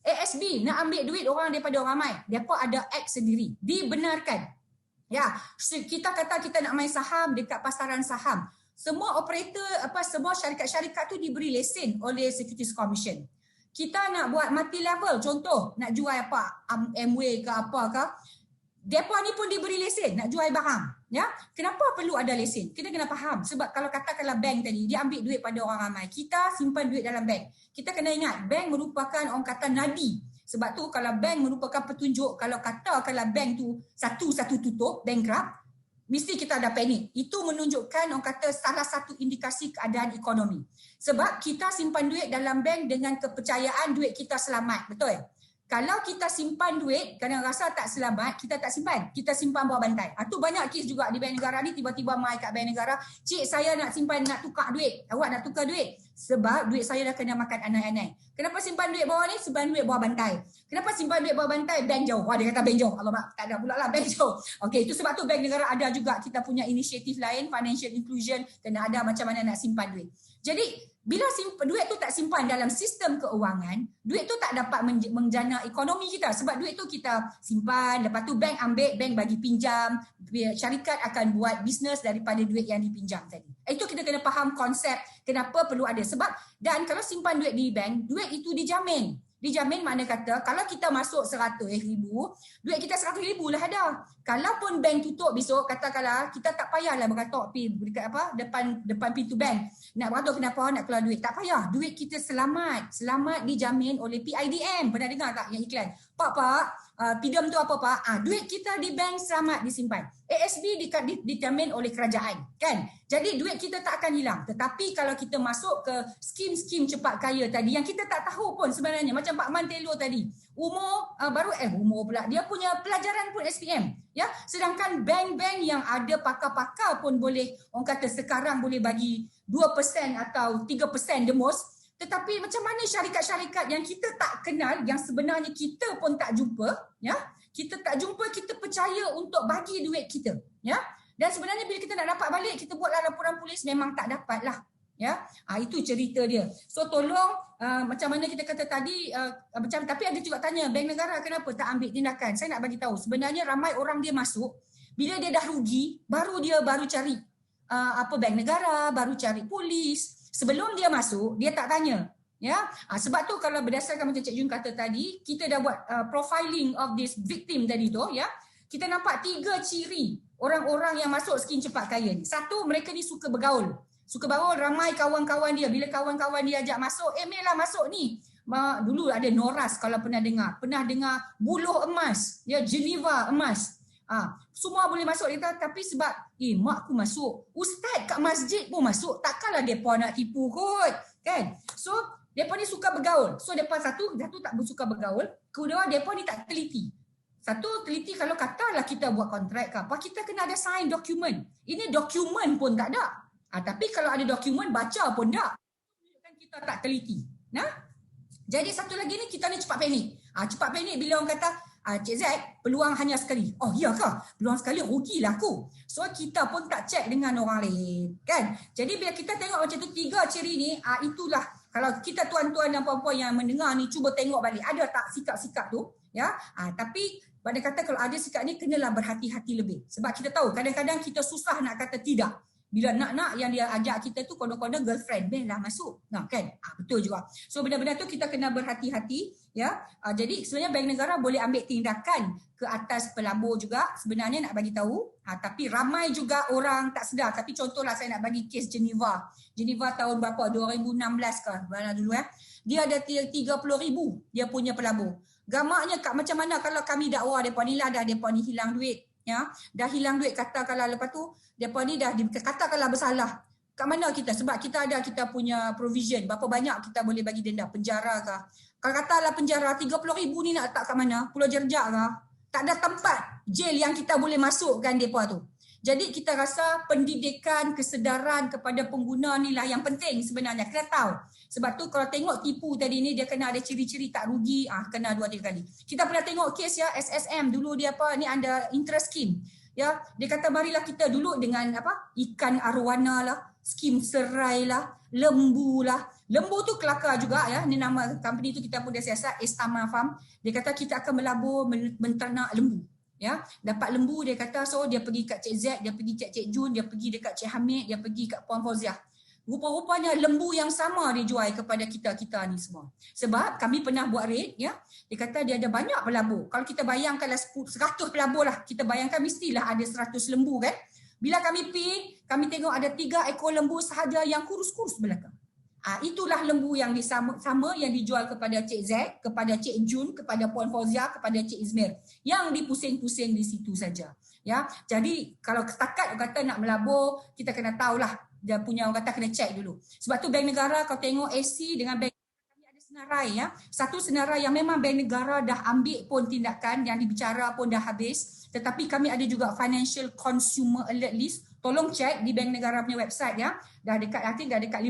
ASB nak ambil duit orang daripada orang ramai. Depa ada act sendiri, dibenarkan. Ya, kita kata kita nak main saham dekat pasaran saham. Semua operator semua syarikat-syarikat tu diberi lesen oleh Securities Commission. Kita nak buat multi level, contoh nak jual apa Amway ke apa ke, depa ni pun diberi lesen nak jual barang. Ya, kenapa perlu ada lesen? Kita kena faham. Sebab kalau katakanlah bank tadi dia ambil duit pada orang ramai, kita simpan duit dalam bank. Kita kena ingat bank merupakan orang kata nadi. Sebab tu kalau bank merupakan petunjuk, kalau katakanlah bank tu satu-satu tutup, bankrupt, mesti kita ada panik. Itu menunjukkan orang kata salah satu indikasi keadaan ekonomi. Sebab kita simpan duit dalam bank dengan kepercayaan duit kita selamat, betul? Kalau kita simpan duit kerana rasa tak selamat, kita tak simpan. Kita simpan bawah bantai. Tu banyak kes juga di bank negara ni, tiba-tiba mai kat bank negara, "Cik, saya nak simpan, nak tukar duit." "Awak nak tukar duit?" "Sebab duit saya dah kena makan anai-anai." "Kenapa simpan duit bawah ni?" "Simpan duit bawah bantai." "Kenapa simpan duit bawah bantai?" "Bank jauh." Wah, dia kata bank jauh. Alamak, tak ada pula lah bank jauh. Okey, itu sebab tu bank negara ada juga kita punya inisiatif lain, financial inclusion, kena ada macam mana nak simpan duit. Jadi bila duit tu tak simpan dalam sistem keuangan, duit tu tak dapat menjana ekonomi kita. Sebab duit tu kita simpan, lepas tu bank ambil, bank bagi pinjam, syarikat akan buat bisnes daripada duit yang dipinjam tadi. Itu kita kena faham konsep kenapa perlu ada. Sebab dan kalau simpan duit di bank, duit itu dijamin. Dijamin makna kata kalau kita masuk 100,000, duit kita 100,000 lah ada. Kalaupun bank tutup besok, katakanlah kita tak payahlah beratok pergi dekat depan pintu bank. Nak beratok kenapa nak keluar duit, tak payah. Duit kita selamat. Selamat dijamin oleh PIDM. Pernah dengar tak yang iklan? Pak, PIDM tu apa Pak? Duit kita di bank selamat disimpan. ASB dijamin oleh kerajaan, kan? Jadi duit kita tak akan hilang. Tetapi kalau kita masuk ke skim-skim cepat kaya tadi yang kita tak tahu pun sebenarnya, macam Pak Mantelo tadi, umur pula, dia punya pelajaran pun SPM, ya. Sedangkan bank-bank yang ada pakar-pakar pun boleh, orang kata sekarang boleh bagi 2% atau 3% the most. Tetapi macam mana syarikat-syarikat yang kita tak kenal, yang sebenarnya kita pun tak jumpa, ya, kita tak jumpa, kita percaya untuk bagi duit kita, ya. Dan sebenarnya bila kita nak dapat balik, kita buatlah laporan polis, memang tak dapat lah, ya. Itu cerita dia. So tolong macam mana kita kata tadi, tapi ada juga tanya bank negara kenapa tak ambil tindakan. Saya nak bagi tahu, sebenarnya ramai orang dia masuk, bila dia dah rugi, baru cari bank negara, baru cari polis. Sebelum dia masuk, dia tak tanya. Ya, sebab tu kalau berdasarkan macam Cik Jun kata tadi, kita dah buat profiling of this victim tadi tu, ya. Kita nampak 3 ciri orang-orang yang masuk skim cepat kaya ni. Satu, mereka ni suka bergaul. Suka bergaul, ramai kawan-kawan dia. Bila kawan-kawan dia ajak masuk, Mel lah masuk ni. Dulu ada Noras kalau pernah dengar. Pernah dengar Buluh Emas, ya, Geneva Emas. Semua boleh masuk kita, tapi sebab mak aku masuk, ustaz kat masjid pun masuk, takkanlah depa nak tipu kot, kan? So depa ni suka bergaul. So depa satu tak bersuka bergaul. Kedua, depa ni tak teliti. Satu, teliti kalau katalah kita buat kontrak ke apa, kita kena ada sign dokumen. Ini dokumen pun tak ada. Tapi kalau ada dokumen, baca pun tak. Menunjukkan kita tak teliti. Jadi satu lagi ni, kita ni cepat panik. Cepat panik bila orang kata, Cik Zack, peluang hanya sekali. Oh iya ke? Peluang sekali, rugilah aku. So kita pun tak check dengan orang lain, kan? Jadi bila kita tengok macam tu 3 ciri ni, itulah kalau kita tuan-tuan dan puan-puan yang mendengar ni, cuba tengok balik. Ada tak sikap-sikap tu? Ya, tapi pada kata kalau ada sikap ni, kenalah berhati-hati lebih. Sebab kita tahu kadang-kadang kita susah nak kata tidak. Bila nak yang dia ajak kita tu konon-konon girlfriend, lah masuk. Kan? Betul juga. So benda-benda tu kita kena berhati-hati, ya. Jadi sebenarnya Bank Negara boleh ambil tindakan ke atas pelabur juga sebenarnya nak bagi tahu. Tapi ramai juga orang tak sedar. Tapi contohlah saya nak bagi kes Geneva. Geneva tahun berapa? 2016 ke? Mana dulu Dia ada 30,000 dia punya pelabur. Gamaknya kat macam mana kalau kami dakwa depa ni lah dah depa ni hilang duit. Ya, dah hilang duit, katakanlah lepas tu depa ni dah katakanlah bersalah. Kat mana kita? Sebab kita punya provision, berapa banyak kita boleh bagi denda, penjara ke. Kalau katalah penjara 30,000 ni nak letak kat mana? Pulau Jerjak ke? Tak ada tempat jail yang kita boleh masukkan depa tu. Jadi kita rasa pendidikan, kesedaran kepada pengguna ni lah yang penting sebenarnya. Kita tahu. Sebab tu kalau tengok tipu tadi ni, dia kena ada ciri-ciri tak rugi, kena 2-3 kali. Kita pernah tengok kes ya, SSM dulu dia ni under interest scheme. Ya, dia kata marilah kita dulu dengan ikan arwana lah, skim serai lah, lembu lah. Lembu tu kelakar juga ya, ni nama company tu kita pun dah siasat, Estama Farm. Dia kata kita akan melabur menternak lembu. Ya, dapat lembu dia kata, so dia pergi kat Cik Z, dia pergi kat Cik Jun, dia pergi dekat Cik Hamid, dia pergi kat Puan Fauziah. Rupa-rupanya lembu yang sama dia jual kepada kita ni semua. Sebab kami pernah buat rate, ya. Dia kata dia ada banyak pelabur. Kalau kita bayangkanlah 100 pelabur lah, kita bayangkan mestilah ada 100 lembu kan. Bila kami pergi, kami tengok ada 3 ekor lembu sahaja yang kurus-kurus belakang. Itulah lembu yang sama yang dijual kepada Cik Zack, kepada Cik Jun, kepada Puan Fauziah, kepada Cik Izmir. Yang dipusing-pusing di situ saja. Ya, jadi kalau setakat kata nak melabur, kita kena tahulah dia punya, orang kata kena check dulu. Sebab tu Bank Negara kalau tengok AC dengan Bank Negara, kami ada senarai ya. Satu senarai yang memang Bank Negara dah ambil pun tindakan, yang dibicara pun dah habis. Tetapi kami ada juga Financial Consumer Alert List. Tolong check di Bank Negara punya website ya. Dah dekat 500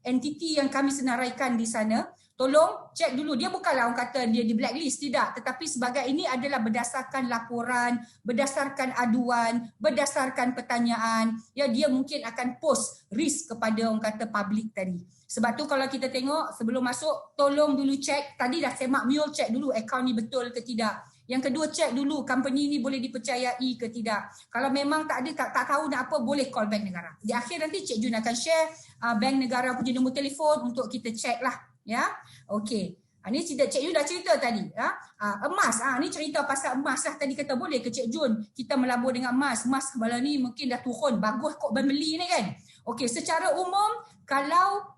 entiti yang kami senaraikan di sana. Tolong cek dulu. Dia bukanlah orang kata dia di blacklist, tidak. Tetapi sebagai ini adalah berdasarkan laporan, berdasarkan aduan, berdasarkan pertanyaan. Ya, dia mungkin akan post risk kepada orang kata public tadi. Sebab tu kalau kita tengok sebelum masuk, tolong dulu cek. Tadi dah semak mule, cek dulu akaun ni betul ke tidak. Yang kedua, cek dulu company ni boleh dipercayai ke tidak. Kalau memang tak tahu nak apa, boleh call Bank Negara. Di akhir nanti Cik Jun akan share Bank Negara punya nombor telefon untuk kita cek lah. Ya, okey. Ni Cik Jun dah cerita tadi. Emas, ni cerita pasal emas lah. Tadi kata boleh ke Cik Jun kita melabur dengan emas. Emas kebala ni mungkin dah turun. Bagus kok beli ni kan. Okey, secara umum kalau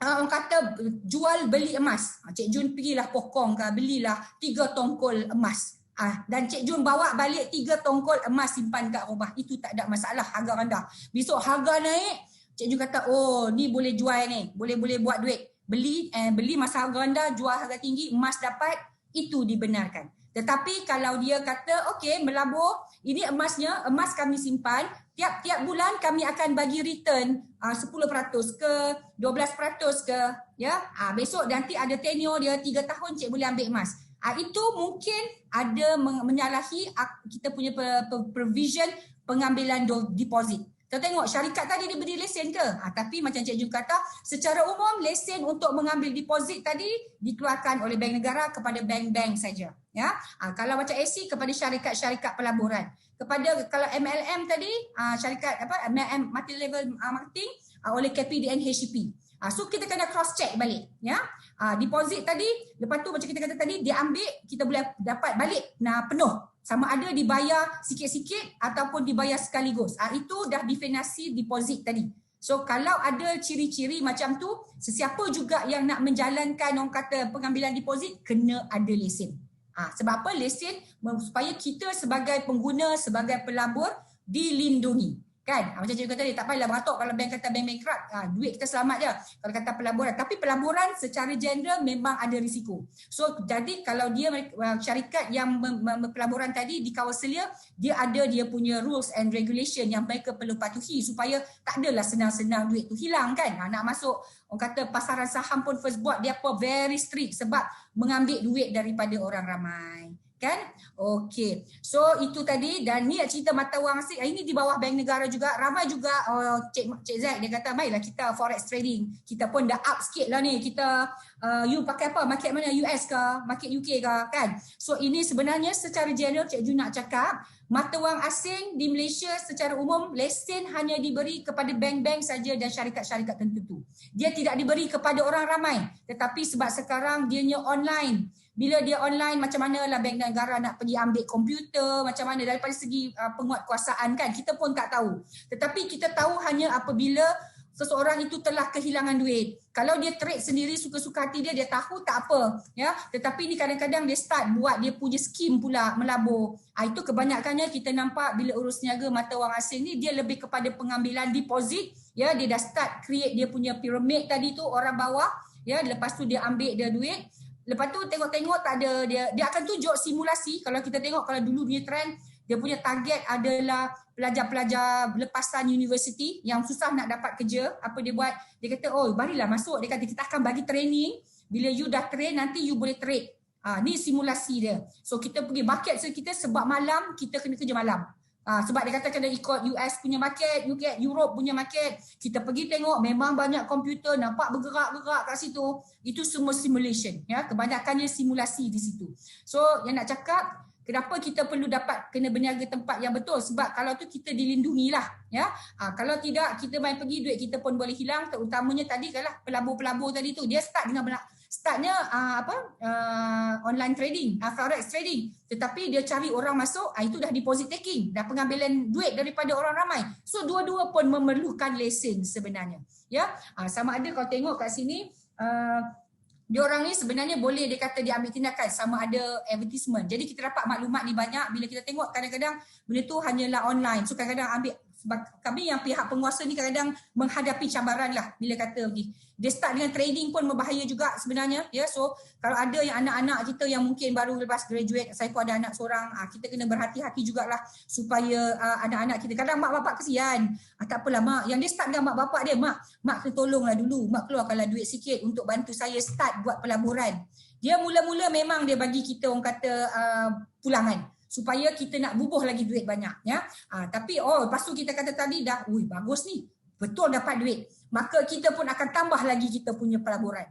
orang kata jual beli emas, Cik Jun pergilah pokong ke, belilah 3 tongkol emas. Dan Cik Jun bawa balik 3 tongkol emas simpan kat rumah. Itu tak ada masalah, harga rendah. Besok harga naik, Cik Jun kata, oh ni boleh jual ni, boleh buat duit. Beli masa harga rendah, jual harga tinggi, emas dapat, itu dibenarkan. Tetapi kalau dia kata, okey melabur, ini emasnya, emas kami simpan, tiap-tiap bulan kami akan bagi return 10% ke, 12% ke, ya. Besok nanti ada tenure dia 3 tahun, cik boleh ambil emas. Itu mungkin ada menyalahi kita punya provision pengambilan deposit. Kita tengok syarikat tadi dia beri lesen ke? Tapi macam Cik Jun kata, secara umum lesen untuk mengambil deposit tadi dikeluarkan oleh Bank Negara kepada bank-bank saja. Ya, kalau macam AC kepada syarikat-syarikat pelaburan. Kepada kalau MLM tadi, syarikat MLM multi level marketing oleh KPDN HCP. So kita kena cross check balik, ya. Deposit tadi, lepas tu macam kita kata tadi, dia ambil, kita boleh dapat balik penuh. Sama ada dibayar sikit-sikit ataupun dibayar sekaligus. Itu dah definasi deposit tadi. So kalau ada ciri-ciri macam tu, sesiapa juga yang nak menjalankan orang kata pengambilan deposit kena ada lesen. Sebab apa? Lesen supaya kita sebagai pengguna, sebagai pelabur dilindungi. Kan? Macam cikgu kata dia tak payahlah beratok kalau bank kata bank bankrupt, duit kita selamat je kalau kata pelaburan. Tapi pelaburan secara general memang ada risiko. So jadi kalau dia syarikat yang pelaburan tadi di Kawaselia, dia ada dia punya rules and regulation yang mereka perlu patuhi supaya tak adalah senang-senang duit tu hilang kan. Nak masuk orang kata pasaran saham pun first board dia very strict sebab mengambil duit daripada orang ramai. Kan? Okey. So itu tadi dan ni cerita mata wang asing. Ini di bawah Bank Negara juga. Ramai juga Cik Zack dia kata baiklah kita forex trading. Kita pun dah up sikit lah ni. Kita you pakai apa? Market mana? US ke? Market UK ke? Kan? So ini sebenarnya secara general Cik Ju nak cakap mata wang asing di Malaysia secara umum lesen hanya diberi kepada bank-bank saja dan syarikat-syarikat tertentu. Dia tidak diberi kepada orang ramai. Tetapi sebab sekarang dianya online. Bila dia online macam mana lah bank negara nak pergi ambil komputer, macam mana daripada segi penguatkuasaan kan kita pun tak tahu. Tetapi kita tahu hanya apabila seseorang itu telah kehilangan duit. Kalau dia trade sendiri suka-suka hati dia tahu tak apa ya. Tetapi ni kadang-kadang dia start buat dia punya skim pula melabur. Itu kebanyakannya kita nampak bila urus niaga mata wang asing ni dia lebih kepada pengambilan deposit ya. Dia dah start create dia punya piramid tadi tu orang bawah ya. Lepas tu dia ambil dia duit. Lepas tu tengok-tengok tak ada dia akan tunjuk simulasi. Kalau kita tengok kalau dulu punya trend dia punya target adalah pelajar-pelajar lepasan universiti yang susah nak dapat kerja. Apa dia buat? Dia kata marilah masuk. Dia kata kita akan bagi training. Bila you dah train nanti you boleh trade. Ni simulasi dia. So kita pergi market kita sebab malam kita kena kerja malam. Sebab dia kata kena ikut US punya market, UK, Europe punya market. Kita pergi tengok memang banyak komputer nampak bergerak-gerak kat situ. Itu semua simulation ya. Kebanyakannya simulasi di situ. So yang nak cakap kenapa kita perlu dapat kena berniaga tempat yang betul sebab kalau tu kita dilindungi lah ya. Kalau tidak kita main pergi duit kita pun boleh hilang terutamanya tadi kalau pelabur-pelabur tadi tu dia startnya online trading, forex trading. Tetapi dia cari orang masuk, itu dah deposit taking, dah pengambilan duit daripada orang ramai. So dua-dua pun memerlukan lesen sebenarnya. Ya, sama ada kau tengok kat sini, diorang ni sebenarnya boleh dia kata dia ambil tindakan sama ada advertisement. Jadi kita dapat maklumat ni banyak bila kita tengok kadang-kadang benda tu hanyalah online. So kadang-kadang ambil sebab kami yang pihak penguasa ni kadang-kadang menghadapi cabaran lah bila kata pergi. Dia start dengan trading pun berbahaya juga sebenarnya ya. So kalau ada yang anak-anak kita yang mungkin baru lepas graduate, saya pun ada anak seorang, kita kena berhati-hati jugalah supaya anak-anak kita kadang mak bapak kesian. Tak apalah mak, yang dia start dengan mak bapak dia, mak kena tolonglah dulu, mak keluarkanlah duit sikit untuk bantu saya start buat pelaburan. Dia mula-mula memang dia bagi kita orang kata pulangan supaya kita nak bubuh lagi duit banyak ya. Tapi lepas tu kita kata tadi dah, bagus ni, betul dapat duit. Maka kita pun akan tambah lagi kita punya pelaburan.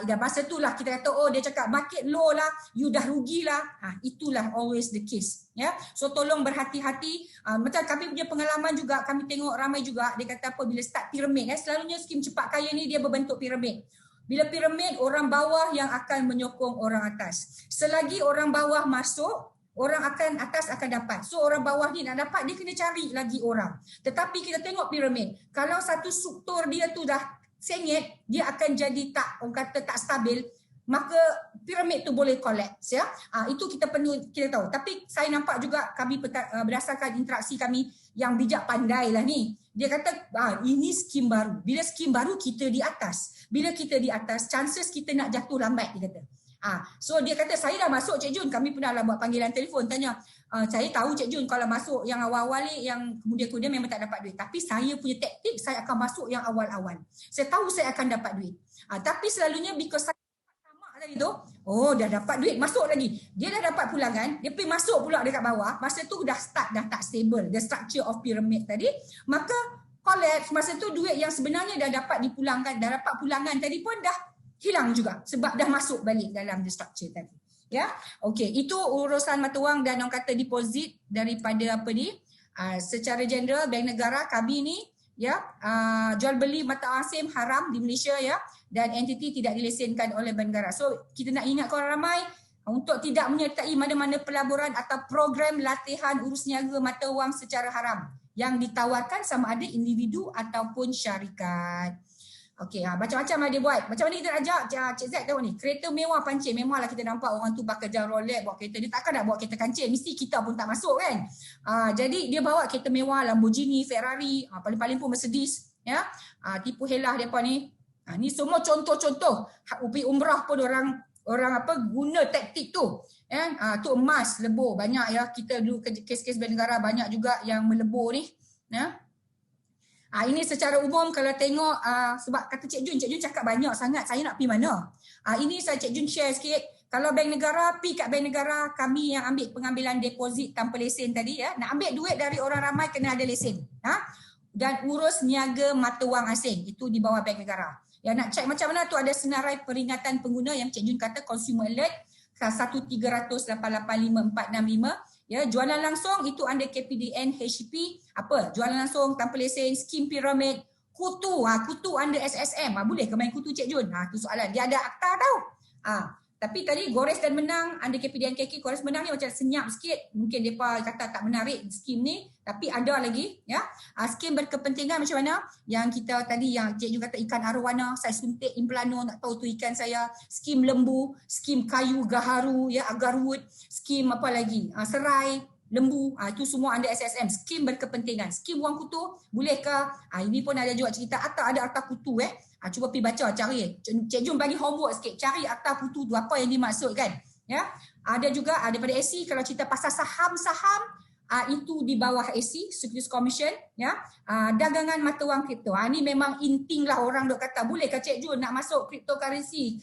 Dan masa itulah kita kata dia cakap market low lah, you dah rugilah. Itulah always the case ya. So tolong berhati-hati. Macam kami punya pengalaman juga, kami tengok ramai juga dia kata apa bila start piramid selalunya skim cepat kaya ni dia berbentuk piramid. Bila piramid orang bawah yang akan menyokong orang atas. Selagi orang bawah masuk, orang atas akan dapat. So orang bawah ni nak dapat dia kena cari lagi orang. Tetapi kita tengok piramid. Kalau satu struktur dia tu dah sengit, dia akan jadi orang kata tak stabil, maka piramid tu boleh collapse ya. Itu kita perlu kita tahu. Tapi saya nampak juga kami berdasarkan interaksi kami yang bijak pandai lah ni. Dia kata ini skim baru. Bila skim baru kita di atas. Bila kita di atas, chances kita nak jatuh lambat dia kata. So dia kata saya dah masuk Cik Jun, kami pernah lah buat panggilan telefon tanya, saya tahu Cik Jun kalau masuk yang awal-awal ni yang kemudian memang tak dapat duit, tapi saya punya taktik saya akan masuk yang awal-awal, saya tahu saya akan dapat duit. Tapi selalunya because saya tamak tadi tu, dah dapat duit masuk lagi, dia dah dapat pulangan, dia pergi masuk pula dekat bawah, masa tu dah start dah tak stable, the structure of pyramid tadi, maka collapse. Masa tu duit yang sebenarnya dah dapat dipulangkan, dah dapat pulangan tadi pun dah hilang juga sebab dah masuk balik dalam the structure tadi. Ya. Okey, itu urusan mata wang dan orang kata deposit daripada apa ni. Secara general bank negara kami ni ya, jual beli mata wang asing haram di Malaysia ya, dan entiti tidak dilesenkan oleh bank negara. So kita nak ingat orang ramai untuk tidak menyertai mana-mana pelaburan atau program latihan urus niaga mata wang secara haram yang ditawarkan sama ada individu ataupun syarikat. Okey, macam-macam lah dia buat. Macam mana kita nak ajak Cik Zack tahu ni, kereta mewah pancing. Memanglah kita nampak orang tu pakai jam Rolex, bawa kereta. Dia takkan nak bawa kereta kancing, mesti kita pun tak masuk kan. Jadi dia bawa kereta mewah, Lamborghini, Ferrari, paling-paling pun Mercedes. Ya, tipu helah depa ni. Ni semua contoh-contoh. Upi umrah pun orang guna taktik tu. Tu emas, lebur. Banyak ya, kita dulu kes-kes bank negara banyak juga yang melebur ni. Ya. Ini secara umum kalau tengok sebab kata Cik Jun cakap banyak sangat, saya nak pergi mana? Ini saya Cik Jun share sikit. Kalau bank negara, pergi kat bank negara, kami yang ambil pengambilan deposit tanpa lesen tadi ya, nak ambil duit dari orang ramai kena ada lesen. Dan urus niaga mata wang asing, itu di bawah bank negara. Ya, nak check macam mana tu ada senarai peringatan pengguna yang Cik Jun kata consumer alert 1-300-885-465. Ya, jualan langsung itu under KPDN HCP, jualan langsung tanpa lesen, skim piramid, kutu, kutu under SSM, boleh ke main kutu Cik Jun? Tu soalan, dia ada akta tau. Tapi tadi Gores dan Menang under KPDN KK, Gores Menang ni macam senyap sikit, mungkin depa kata tak menarik skim ni, tapi ada lagi ya. Skim berkepentingan macam mana? Yang kita tadi yang Cik Jun kata ikan arowana, saya suntik implano, nak tahu tu ikan saya, skim lembu, skim kayu gaharu ya, agarwood, skim apa lagi? Serai, lembu, itu semua under SSM, skim berkepentingan. Skim wang kutu, bolehkah? Ini pun ada juga cerita ada akta kutu cuba pergi baca, cari. Cik Jun bagi homework sikit, cari akta kutu tu apa yang dimaksudkan. Ya. Ada juga daripada SC kalau cerita pasal saham-saham, itu di bawah SC, Securities Commission, ya. Dagangan mata wang kripto. Ni memang inting lah orang dok kata, bolehkah Cik Jun nak masuk cryptocurrency,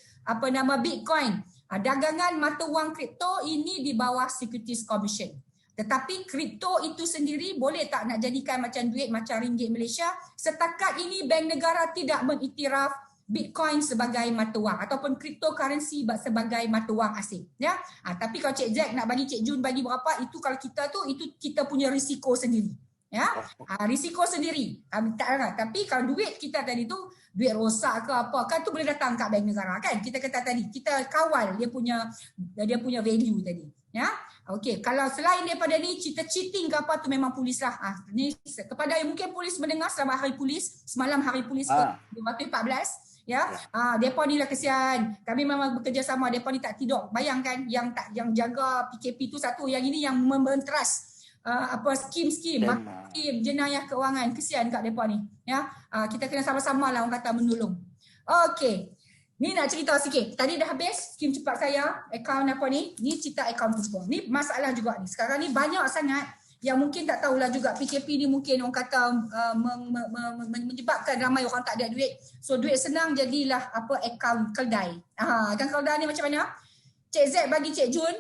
Bitcoin. Dagangan mata wang kripto ini di bawah Securities Commission. Tetapi kripto itu sendiri boleh tak nak jadikan macam duit macam ringgit Malaysia? Setakat ini bank negara tidak mengiktiraf Bitcoin sebagai mata wang ataupun cryptocurrency sebagai mata wang asing. Ya. Tapi kalau Cik Zack nak bagi Cik Jun bagi berapa, itu kalau kita tu, itu kita punya risiko sendiri. Ya. Risiko sendiri. Tapi kalau duit kita tadi tu, duit rosak ke apa kan, tu boleh datang kat bank negara kan. Kita kata tadi, kita kawal dia punya value tadi. Ya. Okey, kalau selain daripada ni cerita cheating ke apa tu memang polis lah. Ni kepada yang mungkin polis mendengar selamat hari polis, semalam hari polis ke 14 ya. Depa ni lah kesian. Kami memang bekerjasama, depa ni tak tidur. Bayangkan yang jaga PKP tu satu, yang ini yang membentras skim jenayah keuangan. Kesian kat depa ni ya. Kita kena sama-sama lah orang kata menolong. Okey. Ni nak cerita sikit. Tadi dah habis skim cepat saya, akaun apa ni? Ni cerita akaun Puspo. Ni masalah juga ni. Sekarang ni banyak sangat yang mungkin tak tahulah juga PKP ni mungkin orang kata menyebabkan ramai orang tak ada duit. So duit senang jadilah akaun keldai. Akaun keldai ni macam mana? Cik Z bagi Cik Jun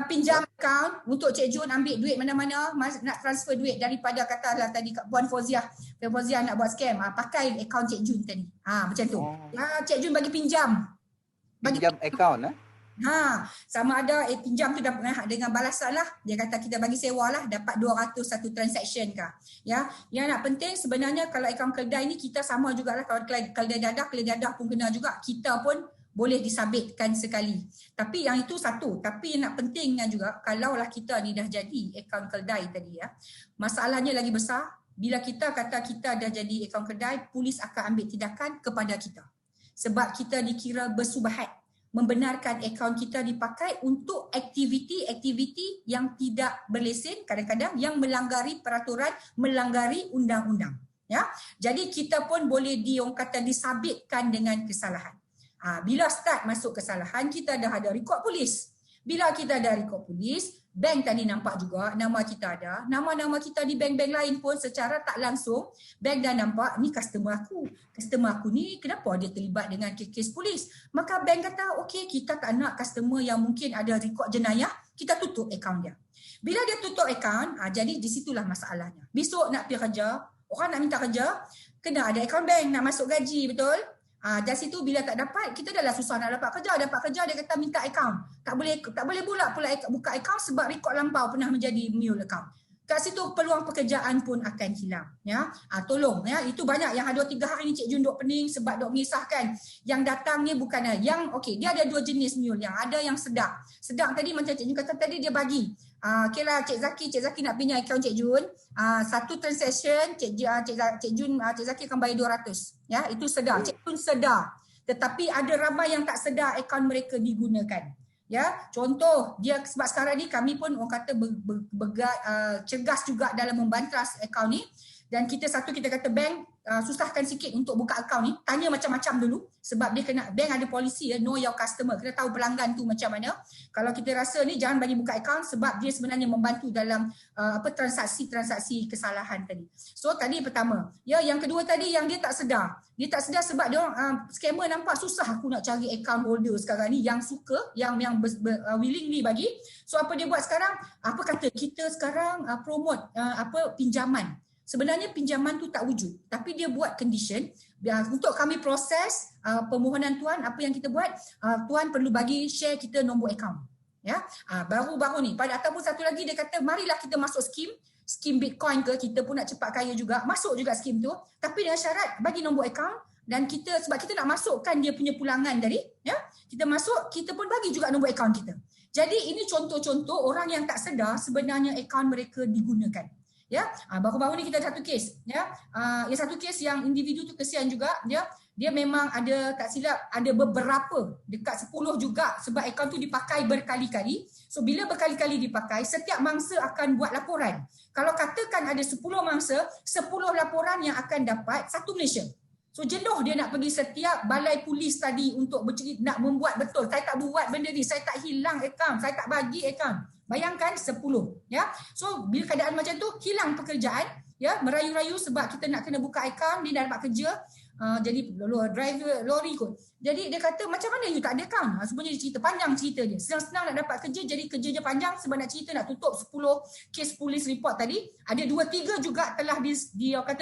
pinjam akaun untuk Cik Jun ambil duit mana-mana, nak transfer duit daripada katalah tadi kat Puan Fauziah. Puan Fauziah nak buat scam, pakai akaun Cik Jun tadi. Macam tu. Cik Jun bagi pinjam. Pinjam akaun sama ada pinjam tu dapat dengan balasan lah. Dia kata kita bagi sewa lah, dapat 200 satu transaction kah. Ya, yang nak penting sebenarnya kalau akaun keldai ni kita sama jugalah, kalau keldai dadah pun kena juga. Kita pun boleh disabitkan sekali. Tapi yang itu satu. Tapi yang nak pentingnya juga, kalaulah kita ni dah jadi akaun keldai tadi ya, masalahnya lagi besar. Bila kita kata kita dah jadi akaun keldai, polis akan ambil tindakan kepada kita. Sebab kita dikira bersubahat membenarkan akaun kita dipakai untuk aktiviti-aktiviti yang tidak berlesen, kadang-kadang yang melanggari peraturan, melanggari undang-undang. Ya, jadi kita pun boleh disabitkan dengan kesalahan. Bila start masuk kesalahan, kita dah ada rekod polis. Bila kita ada rekod polis, bank tadi nampak juga nama kita ada. Nama-nama kita di bank-bank lain pun secara tak langsung, bank dah nampak ni customer aku. Customer aku ni kenapa dia terlibat dengan kes polis? Maka bank kata, okey, kita tak nak customer yang mungkin ada rekod jenayah, kita tutup akaun dia. Bila dia tutup akaun, jadi di situlah masalahnya. Besok nak pergi kerja, orang nak minta kerja, kena ada akaun bank, nak masuk gaji, betul? Dari situ bila tak dapat, kita dah lah susah nak dapat kerja dia kata minta akaun. Tak boleh pula buka akaun sebab rekod lampau pernah menjadi mule account. kat situ peluang pekerjaan pun akan hilang. Ya, tolong ya, itu banyak yang 2-3 hari ni Cik Jun duk pening sebab duk mengisahkan yang datang ni bukan yang okey, dia ada 2 jenis mule, yang ada yang sedang. Sedang tadi macam Cik Jun kata tadi dia bagi. Okeylah Cik Zaki nak pinjam akaun Cik Jun, satu transaction Cik Zaki akan bayar 200. Ya, itu sedar. Cik Jun sedar. Tetapi ada ramai yang tak sedar akaun mereka digunakan. Ya, contoh dia sebab sekarang ni kami pun orang kata cergas juga dalam membantras akaun ni, dan kita kata bank susahkan sikit untuk buka akaun ni, tanya macam-macam dulu sebab dia kena, bank ada polisi ya, know your customer, kena tahu pelanggan tu macam mana. Kalau kita rasa ni jangan bagi buka akaun sebab dia sebenarnya membantu dalam transaksi kesalahan tadi. So tadi pertama. Ya, yang kedua tadi yang dia tak sedar. Dia tak sedar sebab dia orang scammer nampak susah aku nak cari account holder sekarang ni yang suka, yang willingly bagi. So apa dia buat sekarang? Apa kata kita sekarang promote pinjaman. Sebenarnya pinjaman tu tak wujud, tapi dia buat condition untuk kami proses permohonan tuan. Apa yang kita buat, tuan perlu bagi share kita nombor akaun. Ya, baru-baru ni ataupun satu lagi dia kata marilah kita masuk skim Bitcoin ke, kita pun nak cepat kaya juga, masuk juga skim tu, tapi dengan syarat bagi nombor akaun. Dan kita, sebab kita nak masukkan dia punya pulangan tadi, ya, kita masuk, kita pun bagi juga nombor akaun kita. Jadi ini contoh-contoh orang yang tak sedar sebenarnya akaun mereka digunakan. Ya, baru-baru ni kita ada satu kes, ya. Yang satu kes yang individu tu kesian juga, dia memang ada, tak silap ada beberapa, dekat 10 juga, sebab akaun tu dipakai berkali-kali. So bila berkali-kali dipakai, setiap mangsa akan buat laporan. Kalau katakan ada 10 mangsa, 10 laporan yang akan dapat satu Malaysia. So jenuh dia nak pergi setiap balai polis tadi untuk nak membuat betul. Saya tak buat benda ni, saya tak hilang akaun, saya tak bagi akaun. Bayangkan 10, ya. So bila keadaan macam tu, hilang pekerjaan, ya, merayu-rayu sebab kita nak kena buka akaun, dia dah dapat kerja. Jadi driver lori kot. Jadi dia kata macam mana you tak ada akaun? Sebenarnya dia cerita panjang cerita dia. Senang-senang nak dapat kerja, jadi kerjanya panjang sebab nak cerita nak tutup 10 kes polis report tadi. Ada 2-3 juga telah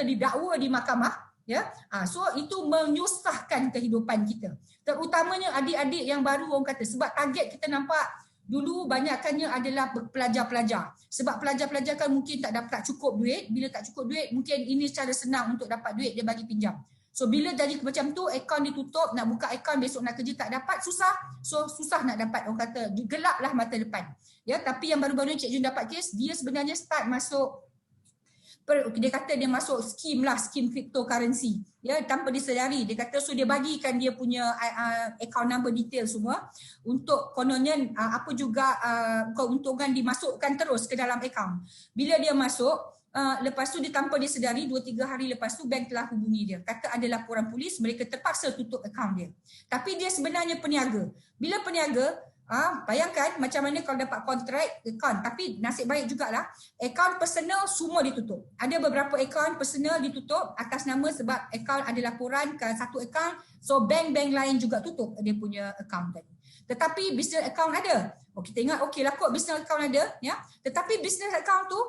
didakwa di mahkamah. Ya, so itu menyusahkan kehidupan kita. Terutamanya adik-adik yang baru orang kata, sebab target kita nampak dulu banyakkannya adalah pelajar-pelajar. Sebab pelajar-pelajar kan mungkin tak dapat cukup duit, bila tak cukup duit mungkin ini cara senang untuk dapat duit, dia bagi pinjam. So bila jadi macam tu, akaun ditutup, nak buka akaun besok nak kerja tak dapat, susah. So susah nak dapat, orang kata gelaplah mata depan. Ya, tapi yang baru-baru ni Cik Jun dapat kes, dia sebenarnya start masuk, dia kata dia masuk skim cryptocurrency, ya, tanpa disedari. Dia kata so dia bagikan dia punya account number detail semua untuk kononnya apa juga keuntungan dimasukkan terus ke dalam account. Bila dia masuk, lepas tu dia tanpa disedari 2-3 hari lepas tu bank telah hubungi dia, kata ada laporan polis, mereka terpaksa tutup account dia. Tapi dia sebenarnya peniaga. Bila peniaga, bayangkan macam mana kalau dapat kontrak akaun, tapi nasib baik jugalah akaun personal semua ditutup. Ada beberapa akaun personal ditutup atas nama sebab akaun ada laporan ke satu akaun, so bank-bank lain juga tutup dia punya akaun tadi. Tetapi business account ada. Kita ingat okeylah kot business account ada, ya. Tetapi business account tu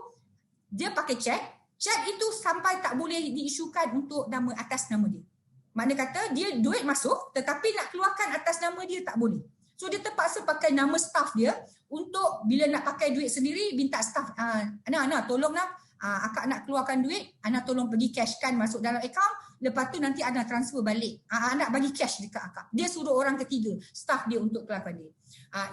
dia pakai cek itu sampai tak boleh diisukan untuk nama atas nama dia. Makna kata dia duit masuk tetapi nak keluarkan atas nama dia tak boleh. So dia terpaksa pakai nama staff dia untuk bila nak pakai duit sendiri minta staff, Ana tolonglah, akak nak keluarkan duit, Ana tolong pergi cashkan masuk dalam akaun, lepas tu nanti Ana transfer balik, Ana bagi cash dekat akak. Dia suruh orang ketiga, staff dia untuk keluarkan duit.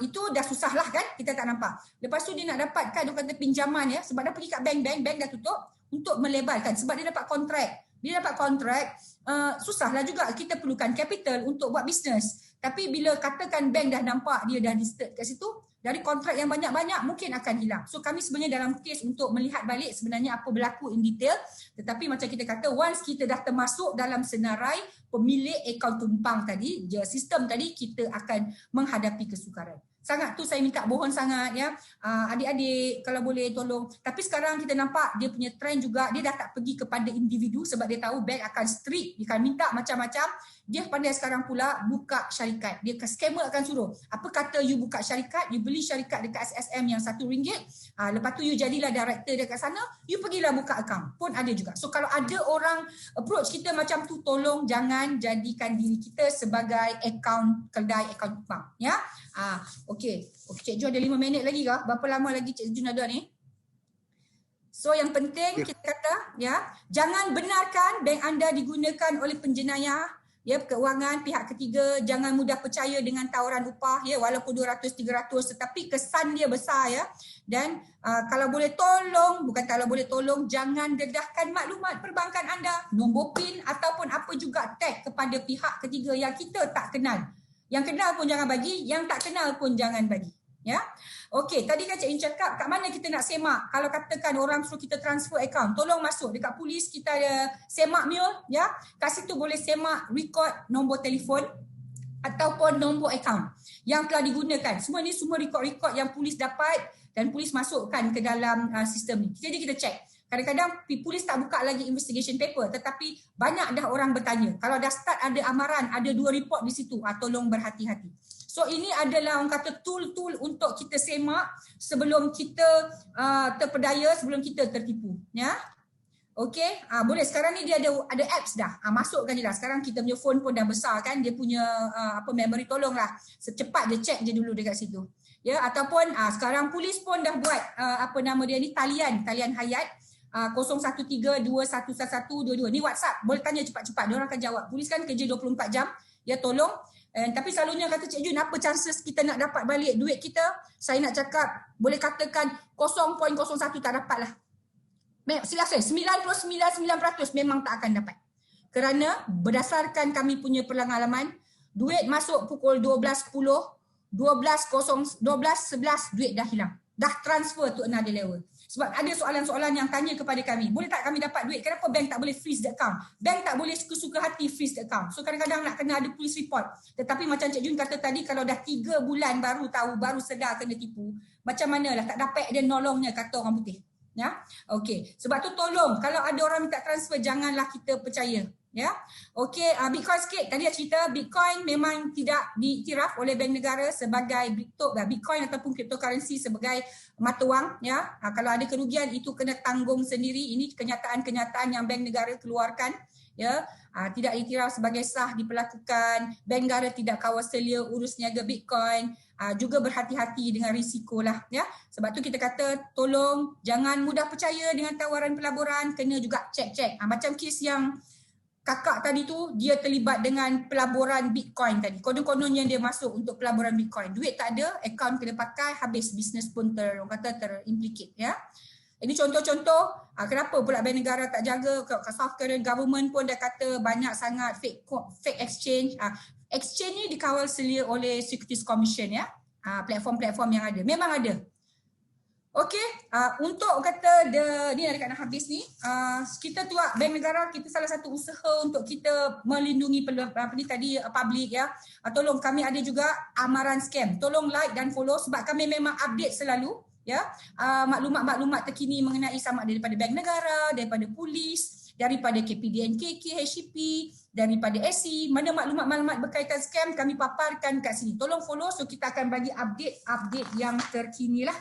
Itu dah susah lah kan, kita tak nampak. Lepas tu dia nak dapatkan, dia kata pinjaman, ya, sebab dah pergi kat bank dah tutup untuk melebarkan sebab dia dapat kontrak. Bila dapat kontrak, susahlah juga, kita perlukan capital untuk buat bisnes. Tapi bila katakan bank dah nampak dia dah listed kat situ, dari kontrak yang banyak-banyak mungkin akan hilang. So kami sebenarnya dalam kes untuk melihat balik sebenarnya apa berlaku in detail. Tetapi macam kita kata, once kita dah termasuk dalam senarai pemilik akaun tumpang tadi, sistem tadi, kita akan menghadapi kesukaran. Sangat tu saya minta mohon sangat, ya, adik-adik kalau boleh tolong. Tapi sekarang kita nampak dia punya trend juga, dia dah tak pergi kepada individu sebab dia tahu bank akan strict, dia akan minta macam-macam. Dia pandai sekarang pula buka syarikat. Dia scammer akan suruh, apa kata you buka syarikat, you beli syarikat dekat SSM yang RM1, lepas tu you jadilah director dekat sana, you pergilah buka akaun. Pun ada juga. So kalau ada orang approach kita macam tu, tolong jangan jadikan diri kita sebagai kedai akaun tumpang, ya. Okey, Cik Jun ada 5 minit lagi ke? Berapa lama lagi Cik Jun ada ni? So yang penting kita kata jangan benarkan bank anda digunakan oleh penjenayah keuangan pihak ketiga. Jangan mudah percaya dengan tawaran upah walaupun 200 300 tetapi kesan dia besar dan kalau boleh tolong jangan dedahkan maklumat perbankan anda, nombor PIN ataupun apa juga tag kepada pihak ketiga yang kita tak kenal. Yang kenal pun jangan bagi, yang tak kenal pun jangan bagi. Okey, tadi kan Cik In cakap kat mana kita nak semak. Kalau katakan orang suruh kita transfer akaun, tolong masuk dekat polis, kita ada semak mule kat situ boleh semak record nombor telefon ataupun nombor akaun yang telah digunakan. Semua ni semua record-record yang polis dapat dan polis masukkan ke dalam sistem ni. Jadi kita check. Kadang-kadang polis tak buka lagi investigation paper tetapi banyak dah orang bertanya. Kalau dah start ada amaran, ada 2 report di situ, tolong berhati-hati. So ini adalah orang kata tool-tool untuk kita semak sebelum kita terpedaya, sebelum kita tertipu. Okey, boleh sekarang ni dia ada apps dah. Masukkan je dah. Sekarang kita punya phone pun dah besar kan, dia punya memory, tolonglah secepat je check je dulu dekat situ. Ataupun sekarang polis pun dah buat talian hayat 013-2111-22. Ni WhatsApp, boleh tanya cepat-cepat, dia orang akan jawab. Polis kan kerja 24 jam, tolong. Tapi selalunya kata Cik Jun, apa chances kita nak dapat balik duit kita? Saya nak cakap, boleh katakan 0.01 tak dapat lah. Silap saya, 99.9% memang tak akan dapat. Kerana berdasarkan kami punya pengalaman, duit masuk pukul 12.10, 12.11 duit dah hilang. Dah transfer to another level. Sebab ada soalan-soalan yang tanya kepada kami, boleh tak kami dapat duit? Kenapa bank tak boleh freeze the account? Bank tak boleh suka-suka hati freeze the account. So kadang-kadang nak kena ada police report. Tetapi macam Cik Jun kata tadi, kalau dah 3 bulan baru tahu, baru sedar kena tipu, macam manalah tak dapat dia nolongnya, kata orang putih. Okey. Sebab tu tolong, kalau ada orang minta transfer, janganlah kita percaya. Okey, Bitcoin sikit. Tadi saya cerita Bitcoin memang tidak diiktiraf oleh bank negara sebagai Bitcoin ataupun cryptocurrency sebagai mata wang. Kalau ada kerugian itu kena tanggung sendiri. Ini kenyataan-kenyataan yang bank negara keluarkan. Tidak diiktiraf sebagai sah diperlakukan. Bank negara tidak kawal selia urus niaga Bitcoin. Juga berhati-hati dengan risiko lah. Sebab tu kita kata tolong jangan mudah percaya dengan tawaran pelaburan. Kena juga cek-cek. Macam kes yang kakak tadi tu, dia terlibat dengan pelaburan Bitcoin tadi. Konon-kononnya dia masuk untuk pelaburan Bitcoin. Duit tak ada, akaun kena pakai, habis bisnes pun terimplicate. Ini contoh-contoh kenapa pula bank negara tak jaga. South Korean government pun dah kata banyak sangat fake exchange. Exchange ni dikawal selia oleh Securities Commission platform-platform yang ada. Memang ada. Okey, untuk kata ni dekat nak habis ni, kita tuak bank negara, kita salah satu usaha untuk kita melindungi public tolong, kami ada juga amaran scam. Tolong like dan follow sebab kami memang update selalu maklumat-maklumat terkini mengenai sama ada daripada bank negara, daripada polis, daripada KPDN KK, HCP, daripada SC, mana maklumat-maklumat berkaitan scam kami paparkan kat sini. Tolong follow, so kita akan bagi update yang terkini lah.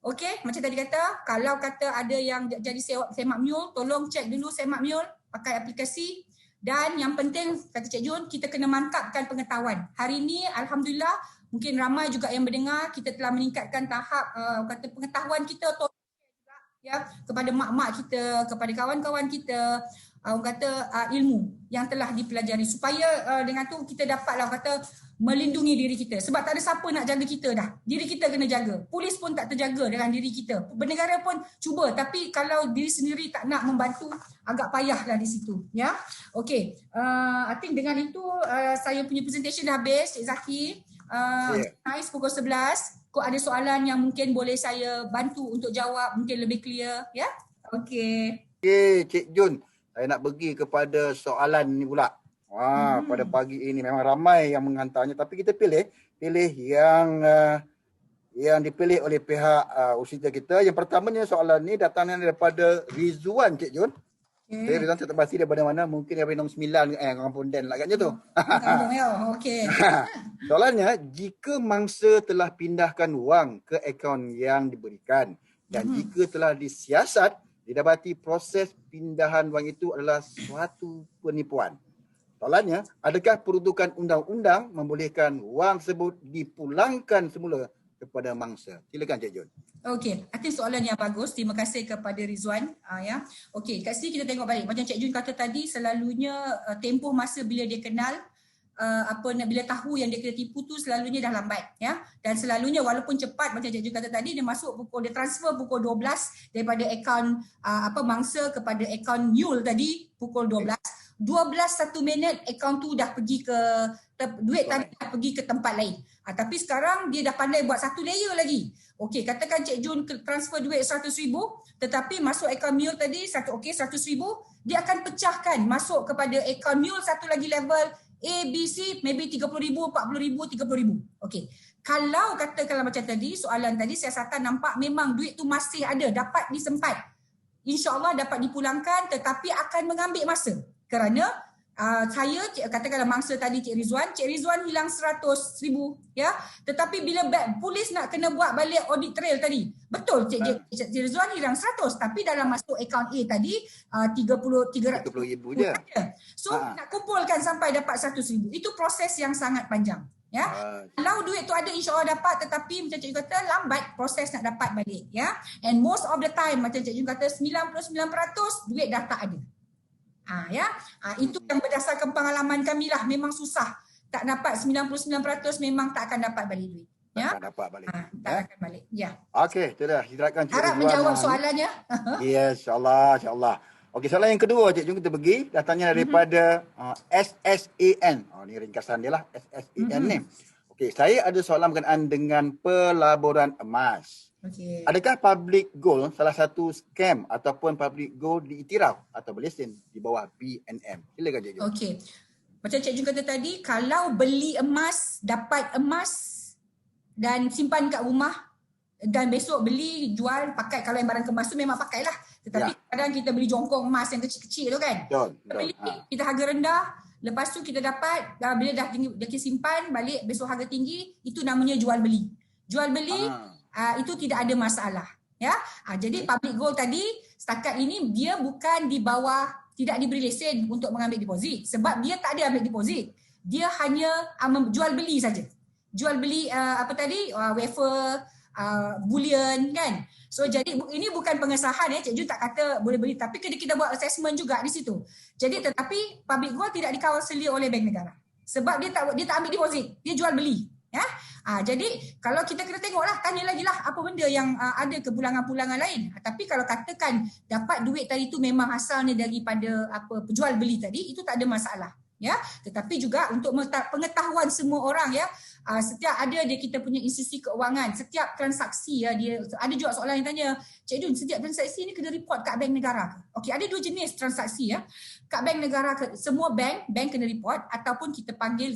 Okey, macam tadi kata, kalau kata ada yang jadi semak mule, tolong cek dulu semak mule, pakai aplikasi. Dan yang penting, kata Cik Jun, kita kena mantapkan pengetahuan. Hari ini, Alhamdulillah, mungkin ramai juga yang mendengar, kita telah meningkatkan tahap pengetahuan kita kepada mak-mak kita, kepada kawan-kawan kita, ilmu yang telah dipelajari. Supaya dengan tu kita dapatlah melindungi diri kita. Sebab tak ada siapa nak jaga kita dah. Diri kita kena jaga. Polis pun tak terjaga dengan diri kita. Bernegara pun cuba, tapi kalau diri sendiri tak nak membantu, agak payahlah di situ. Okey. I think dengan itu saya punya presentation dah habis, Cik Zaki. Nice, pukul 11. Kok ada soalan yang mungkin boleh saya bantu untuk jawab, mungkin lebih clear. Okey. Okey, Cik Jun. Saya nak pergi kepada soalan ni pula. Pada pagi ini memang ramai yang menghantarnya, tapi kita pilih yang dipilih oleh pihak usaha kita. Yang pertamanya soalan ni datangnya daripada Rizwan, Cik Jun. Saya Rizwan tak pasti daripada mana, mungkin daripada nombor 9 Kampung Den lah agaknya tu. Okey. Soalannya, jika mangsa telah pindahkan wang ke akaun yang diberikan dan jika telah disiasat, didapati proses pindahan wang itu adalah suatu penipuan. Soalannya, adakah peruntukan undang-undang membolehkan wang tersebut dipulangkan semula kepada mangsa. Silakan Cik Jun. Okey, I think soalan yang bagus. Terima kasih kepada Rizwan. Ya. Okey, kat sini kita tengok balik. Macam Cik Jun kata tadi, selalunya tempoh masa bila dia kenal, bila tahu yang dia kena tipu tu selalunya dah lambat, ya. Dan selalunya walaupun cepat macam Cik Jun kata tadi, dia transfer pukul 12 daripada akaun mangsa kepada akaun Yul tadi pukul 12. 1 minit akaun tu dah pergi ke duit tadi dah pergi ke tempat lain. Tapi sekarang dia dah pandai buat satu layer lagi. Okey, katakan Cik Jun transfer duit 100,000 tetapi masuk akaun Mule tadi 100,000, dia akan pecahkan masuk kepada akaun Mule satu lagi level A, B, C, maybe 30,000, 40,000, 30,000. Okey. Kalau macam tadi, soalan tadi siasatan nampak memang duit tu masih ada, dapat disempat. InsyaAllah dapat dipulangkan tetapi akan mengambil masa. Kerana saya katakanlah mangsa tadi Cik Rizwan hilang 100,000, ya. Tetapi bila polis nak kena buat balik audit trail tadi, betul Cik Rizwan hilang 100 tapi dalam masuk akaun A tadi 30,000 je. So nak kumpulkan sampai dapat 100,000 itu proses yang sangat panjang, ya. Kalau duit tu ada insya-Allah dapat, tetapi macam Cik kata lambat proses nak dapat balik, ya. And most of the time macam Cik kata 99% duit dah tak ada. Itu yang berdasarkan pengalaman kami lah, memang susah. Tak dapat 99% memang tak akan dapat balik duit. Ya. Tak dapat balik. Tak akan balik. Ya. Okey, itu dah. Silakan Cik Harap Rizwan menjawab soalannya. Yes, insya-Allah. Okey, soalan yang kedua Cik Jun kita pergi datangnya daripada SSAN. Ni ringkasan dia lah, SSAN ni. Okey, saya ada soalan berkenaan dengan pelaburan emas. Okey. Adakah public gold salah satu scam ataupun public gold diiktiraf atau berlesen di bawah BNM? Silakan Cik Jun. Okey. Macam Cik Jun kata tadi, kalau beli emas, dapat emas dan simpan kat rumah dan besok beli, jual, pakai, kalau yang barang kemas tu memang pakailah. Tetapi kadang kita beli jongkong emas yang kecil-kecil tu kan. Betul. Kita beli, kita harga rendah, lepas tu kita dapat, bila dah tinggi, dia simpan balik, besok harga tinggi, itu namanya jual beli. Jual beli, itu tidak ada masalah, ya. Jadi public gold tadi setakat ini dia bukan di bawah, tidak diberi lesen untuk mengambil deposit sebab dia tak ada ambil deposit, dia hanya jual beli saja, jual beli wafer, bullion kan. So jadi ini bukan pengesahan, ya. Cik Jun tak kata boleh beli, tapi kita buat assessment juga di situ. Jadi tetapi public gold tidak dikawal selia oleh bank negara sebab dia tak ambil deposit, dia jual beli, ya. Jadi kalau kita kena tengoklah, tanya lagi lah apa benda yang ada kepulangan-pulangan lain. Tapi kalau katakan dapat duit tadi tu memang asalnya daripada jual beli tadi, itu tak ada masalah, ya. Tetapi juga untuk pengetahuan semua orang, ya, setiap ada kita punya institusi keuangan, setiap transaksi, ya, dia ada juga soalan yang tanya, Cik Jun, setiap transaksi ni kena report kat bank negara ke? Okey, ada dua jenis transaksi, ya. Kat bank negara, semua bank kena report ataupun kita panggil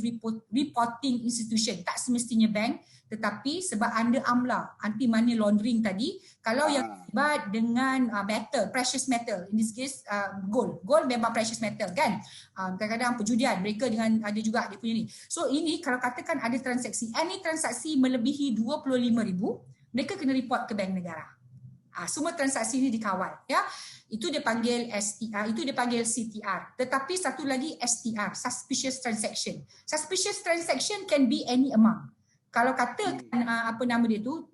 reporting institution. Tak semestinya bank, tetapi sebab anda AMLA, anti money laundering tadi, kalau yang terlibat dengan metal, precious metal, in this case gold memang precious metal kan. Kadang-kadang perjudian, mereka dengan ada juga dia punya ni. So ini kalau katakan ada transaksi, any transaksi melebihi 25,000, mereka kena report ke bank negara. Semua transaksi ini dikawal, ya. Itu dia panggil STR, itu dia panggil CTR. Tetapi satu lagi STR, suspicious transaction. Suspicious transaction can be any amount. Kalau katakan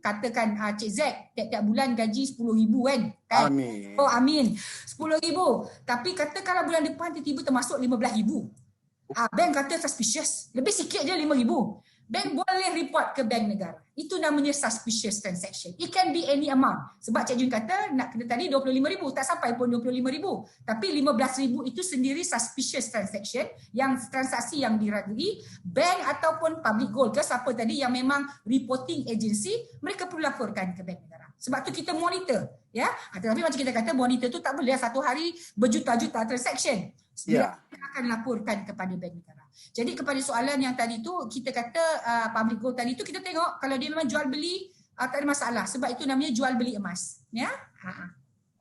katakan Cik Zack tiap-tiap bulan gaji 10,000 kan? Amin. Oh amin. 10,000. Tapi katakanlah bulan depan tiba-tiba termasuk 15,000. Bank kata suspicious. Lebih sikit je 5,000. Bank boleh report ke bank negara. Itu namanya suspicious transaction. It can be any amount. Sebab Cik Jun kata nak kena tadi 25,000. Tak sampai pun 25,000. Tapi 15,000 itu sendiri suspicious transaction. Yang transaksi yang diragui bank ataupun public gold ke siapa tadi yang memang reporting agency, mereka perlu laporkan ke bank negara. Sebab tu kita monitor, ya. Tetapi macam kita kata monitor tu tak boleh satu hari berjuta-juta transaction. Dia akan laporkan kepada bank negara. Jadi kepada soalan yang tadi tu, kita kata public gold tadi tu kita tengok kalau dia memang jual beli tak ada masalah sebab itu namanya jual beli emas, ya.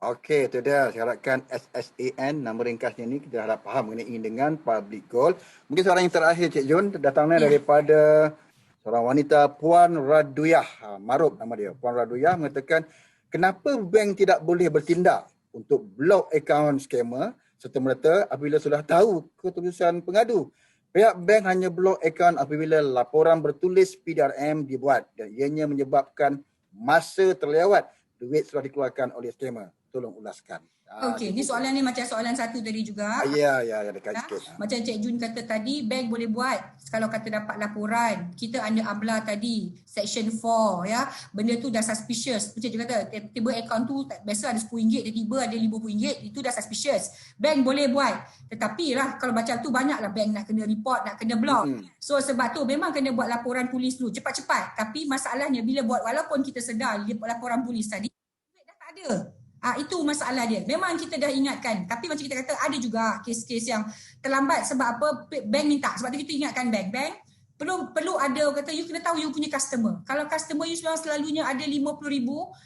Okey, itu dia. Saya harapkan SSAN, nama ringkasnya ni kita harap faham mengenai dengan public gold. Mungkin soalan yang terakhir Cik Jun datangnya daripada seorang wanita, Puan Raduyah, Marub nama dia. Puan Raduyah mengatakan, kenapa bank tidak boleh bertindak untuk blok akaun scammer serta-merta apabila sudah tahu keputusan pengadu? Pihak bank hanya blok akaun apabila laporan bertulis PDRM dibuat dan ianya menyebabkan masa terlewat, duit sudah dikeluarkan oleh scammer. Tolong ulaskan. Okey, ni soalan ni macam soalan satu tadi juga. Ya, dekat Ya, sikit. macam Cik Jun kata tadi, bank boleh buat kalau kata dapat laporan, kita under ABLA tadi, section 4 ya, benda tu dah suspicious. Macam Jun kata, tiba-tiba akaun tu biasa ada RM10, tiba-tiba ada RM50, itu dah suspicious. Bank boleh buat. Tetapi lah kalau macam tu banyaklah bank nak kena report, nak kena block. So sebab tu memang kena buat laporan polis dulu, cepat-cepat. Tapi masalahnya bila buat, walaupun kita sedar dia buat laporan polis tadi, duit dah tak ada. Itu masalah dia. Memang kita dah ingatkan. Tapi macam kita kata ada juga kes-kes yang terlambat sebab apa bank minta. Sebab tu kita ingatkan bank perlu ada kata you kena tahu you punya customer. Kalau customer you selalunya ada 50,000,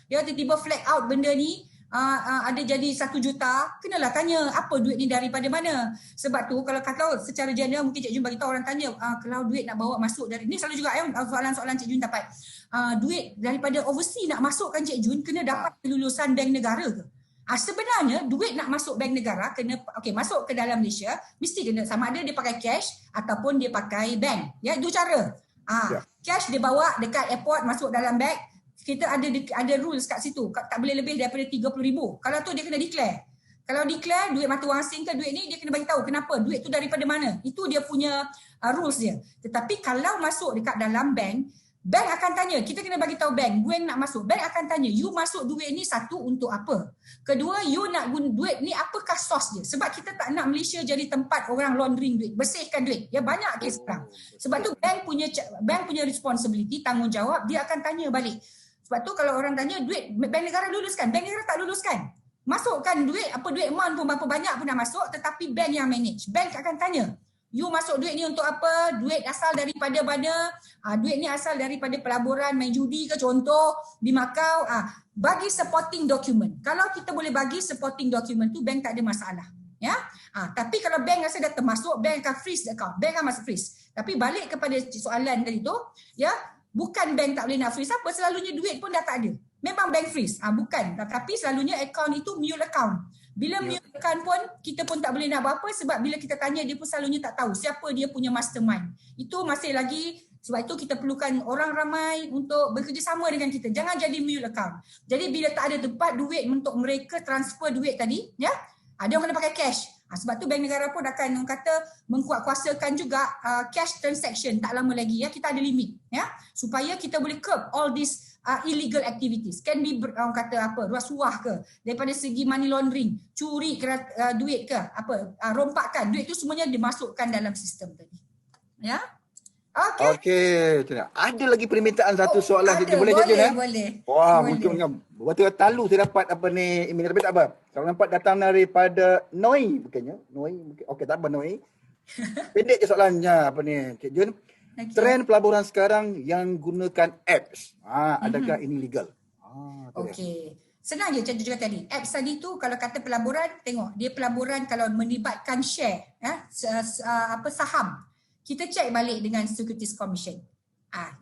dia tiba-tiba flag out benda ni ada jadi 1 juta, kenalah tanya apa duit ni daripada mana. Sebab tu kalau secara general mungkin Cik Jun bagi tahu orang tanya kalau duit nak bawa masuk dari ni selalu juga soalan-soalan Cik Jun dapat duit daripada overseas nak masukkan Cik Jun kena dapat kelulusan bank negara ke? Sebenarnya duit nak masuk bank negara kena masuk ke dalam Malaysia mesti kena sama ada dia pakai cash ataupun dia pakai bank. Ya, dua cara. Cash dia bawa dekat airport masuk dalam bag, kita ada rules kat situ. Tak boleh lebih daripada 30,000. Kalau tu dia kena declare. Kalau declare duit mata wang asing ke duit ni dia kena bagi tahu kenapa duit tu daripada mana. Itu dia punya rules dia. Tetapi kalau masuk dekat dalam bank akan tanya, kita kena bagi tahu bank nak masuk. Bank akan tanya, you masuk duit ni satu untuk apa? Kedua, you nak guna duit ni apakah sos dia? Sebab kita tak nak Malaysia jadi tempat orang laundering duit, bersihkan duit. Ya banyak kes sekarang. Sebab tu bank punya responsibility, tanggungjawab, dia akan tanya balik. Sebab tu kalau orang tanya duit bank negara luluskan, bank negara tak luluskan. Masukkan duit, duit amount pun berapa banyak pun dah masuk, tetapi bank yang manage. Bank akan tanya, you masuk duit ni untuk apa? Duit asal daripada mana? Duit ni asal daripada pelaburan main judi ke contoh di Macau. Bagi supporting document. Kalau kita boleh bagi supporting document tu, bank tak ada masalah. Ya. Tapi kalau bank rasa dah termasuk, bank akan freeze account. Bank akan masuk freeze. Tapi balik kepada soalan tadi tu, ya, bukan bank tak boleh nak freeze apa, selalunya duit pun dah tak ada. Memang bank freeze. Bukan. Tapi selalunya account itu mule account. Bila mule account pun, kita pun tak boleh nak buat apa sebab bila kita tanya dia pun selalunya tak tahu siapa dia punya mastermind. Itu masih lagi, sebab itu kita perlukan orang ramai untuk bekerjasama dengan kita. Jangan jadi mule account. Jadi bila tak ada tempat duit untuk mereka transfer duit tadi, ya, dia orang kena pakai cash. Sebab tu bank negara pun akan mengkuatkuasakan juga cash transaction tak lama lagi, ya, kita ada limit, ya, supaya kita boleh curb all these illegal activities. Can be rasuah ke, daripada segi money laundering, curi duit ke, rompakan duit tu semuanya dimasukkan dalam sistem tadi. Ya. Okey, ada lagi permintaan satu soalan ada, boleh boleh. Wah, mungkin waktu talu saya dapat email tapi tak apa. Kalau nampak datang daripada Noi bukannya? Noi. Okey, tak apa Noi. Pendek je soalannya Cik Jun. Okay. Trend pelaburan sekarang yang gunakan apps. Adakah ini legal? Okey. Senang je Cik Jun cakap tadi. Apps tadi tu kalau kata pelaburan, tengok dia pelaburan kalau melibatkan share, saham. Kita cek balik dengan Securities Commission.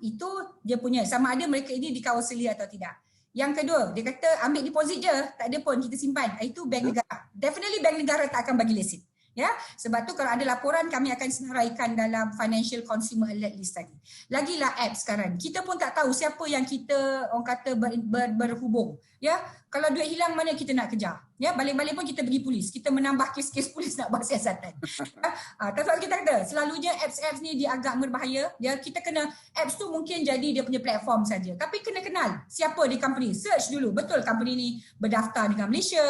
Itu dia punya, sama ada mereka ini dikawasili atau tidak. Yang kedua, dia kata ambil deposit je, tak ada pun kita simpan. Itu bank negara. Definitely bank negara tak akan bagi lesen. Ya, sebab tu kalau ada laporan kami akan senaraikan dalam Financial Consumer Alert List tadi. Lagilah apps sekarang. Kita pun tak tahu siapa yang kita orang kata berhubung. Ya, kalau duit hilang mana kita nak kejar. Ya, balik-balik pun kita pergi polis. Kita menambah kes-kes polis nak buat siasatan. Tapi kita kata selalunya apps ni dia agak berbahaya. Kita kena apps tu mungkin jadi dia punya platform saja. Tapi kena kenal siapa di company. Search dulu. Betul company ni berdaftar dengan Malaysia.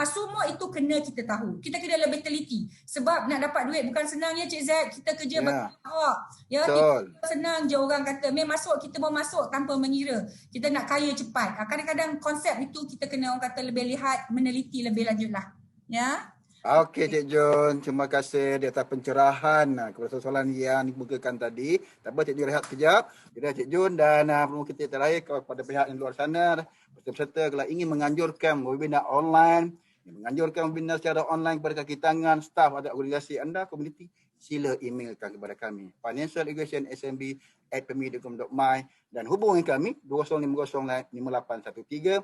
Semua itu kena kita tahu. Kita kena lebih teliti. Sebab nak dapat duit bukan senang ya Cik Zack. Kita kerja senang je orang kata. Masuk kita mau masuk tanpa mengira. Kita nak kaya cepat. Kadang-kadang konsep itu kita kena orang kata lebih lihat, meneliti lebih lanjut lah. Ya. Okey Cik Jun, terima kasih di atas pencerahan kepada soalan yang dikemukakan tadi. Tak apa Cik Jun rehat sekejap. Jadi Cik Jun dan perlu kita terakhir kepada pihak yang luar sana, peserta kalau ingin menganjurkan webinar online, menganjurkan webinar secara online kepada kaki tangan, staf atau organisasi anda, komuniti, sila emailkan kepada kami financialeducation.smb@pmi.com.my dan hubungi kami 20505813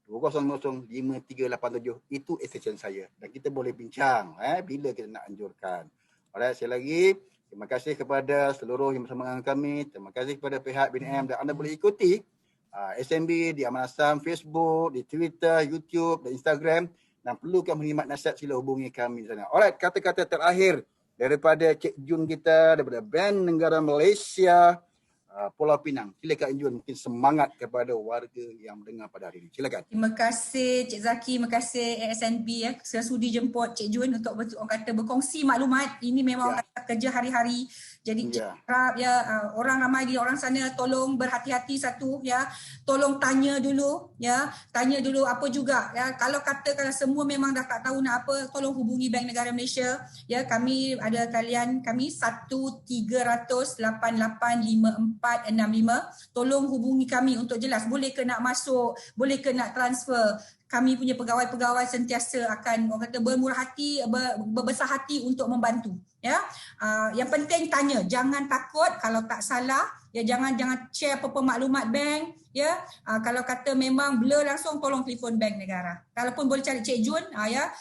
20505387. Itu extension saya dan kita boleh bincang bila kita nak anjurkan. Alright, sekali lagi Terima kasih kepada seluruh yang bersama dengan kami. Terima kasih kepada pihak BNM dan anda boleh ikuti SMB di Amanah Sam, Facebook, di Twitter, YouTube dan Instagram. Dan perlukan mengkhidmat nasihat, sila hubungi kami di sana. Alright, kata-kata terakhir daripada Cik Jun kita, daripada Band Negara Malaysia, Pulau Pinang. Silakan Jun, mungkin semangat kepada warga yang mendengar pada hari ini. Silakan. Terima kasih Cik Zaki, terima kasih ASNB saya sudi jemput Cik Jun untuk orang kata berkongsi maklumat. Ini memang orang kata kerja hari-hari. Jadi Cik harap orang ramai di orang sana tolong berhati-hati satu ya. Tolong tanya dulu ya. Tanya dulu apa juga ya. Kalau katakanlah semua memang dah tak tahu nak apa, tolong hubungi Bank Negara Malaysia ya. Kami ada talian kami 1300885465. Tolong hubungi kami untuk jelas boleh ke nak masuk, boleh ke nak transfer. Kami punya pegawai-pegawai sentiasa akan orang kata bermurah hati, berbesar hati untuk membantu ya. Yang penting tanya, jangan takut kalau tak salah ya, jangan share apa-apa maklumat bank ya. Kalau kata memang blur langsung tolong telefon Bank Negara. Kalaupun boleh cari Cik Jun ya,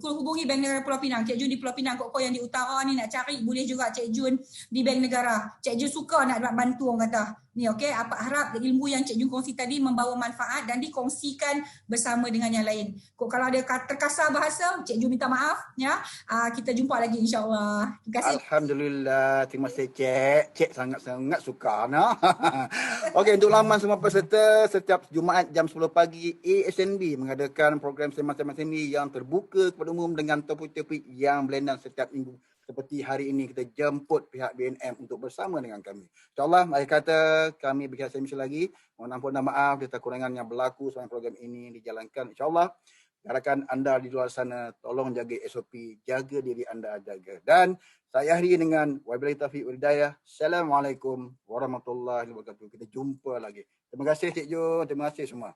hubungi Bank Negara Pulau Pinang. Cik Jun di Pulau Pinang, kok yang di utara ni nak cari boleh juga Cik Jun di Bank Negara. Cik Jun suka nak bantu orang kata. Ni okey, apa harap ilmu yang Cik Jun kongsi tadi membawa manfaat dan dikongsikan bersama dengan yang lain. Kok kalau ada terkasar bahasa, Cik Jun minta maaf ya. Kita jumpa lagi insya-Allah. Terima kasih. Alhamdulillah, terima kasih Cik. Cik sangat-sangat suka nah. Okey, untuk laman semua peserta, setiap Jumaat jam 10 pagi ASNB mengadakan program semasa-masa ini yang terbuka kepada umum dengan topik-topik yang berlainan setiap minggu. Seperti hari ini kita jemput pihak BNM untuk bersama dengan kami. InsyaAllah, akhir kata kami berkata lagi. Mohon ampun dan maaf atas kekurangan yang berlaku selama program ini dijalankan. InsyaAllah, harapkan anda di luar sana tolong jaga SOP, jaga diri anda jaga. Dan saya akhiri dengan wabillahi taufiq wal hidayah. Assalamualaikum warahmatullahi wabarakatuh. Kita jumpa lagi. Terima kasih Cik Jun, terima kasih semua.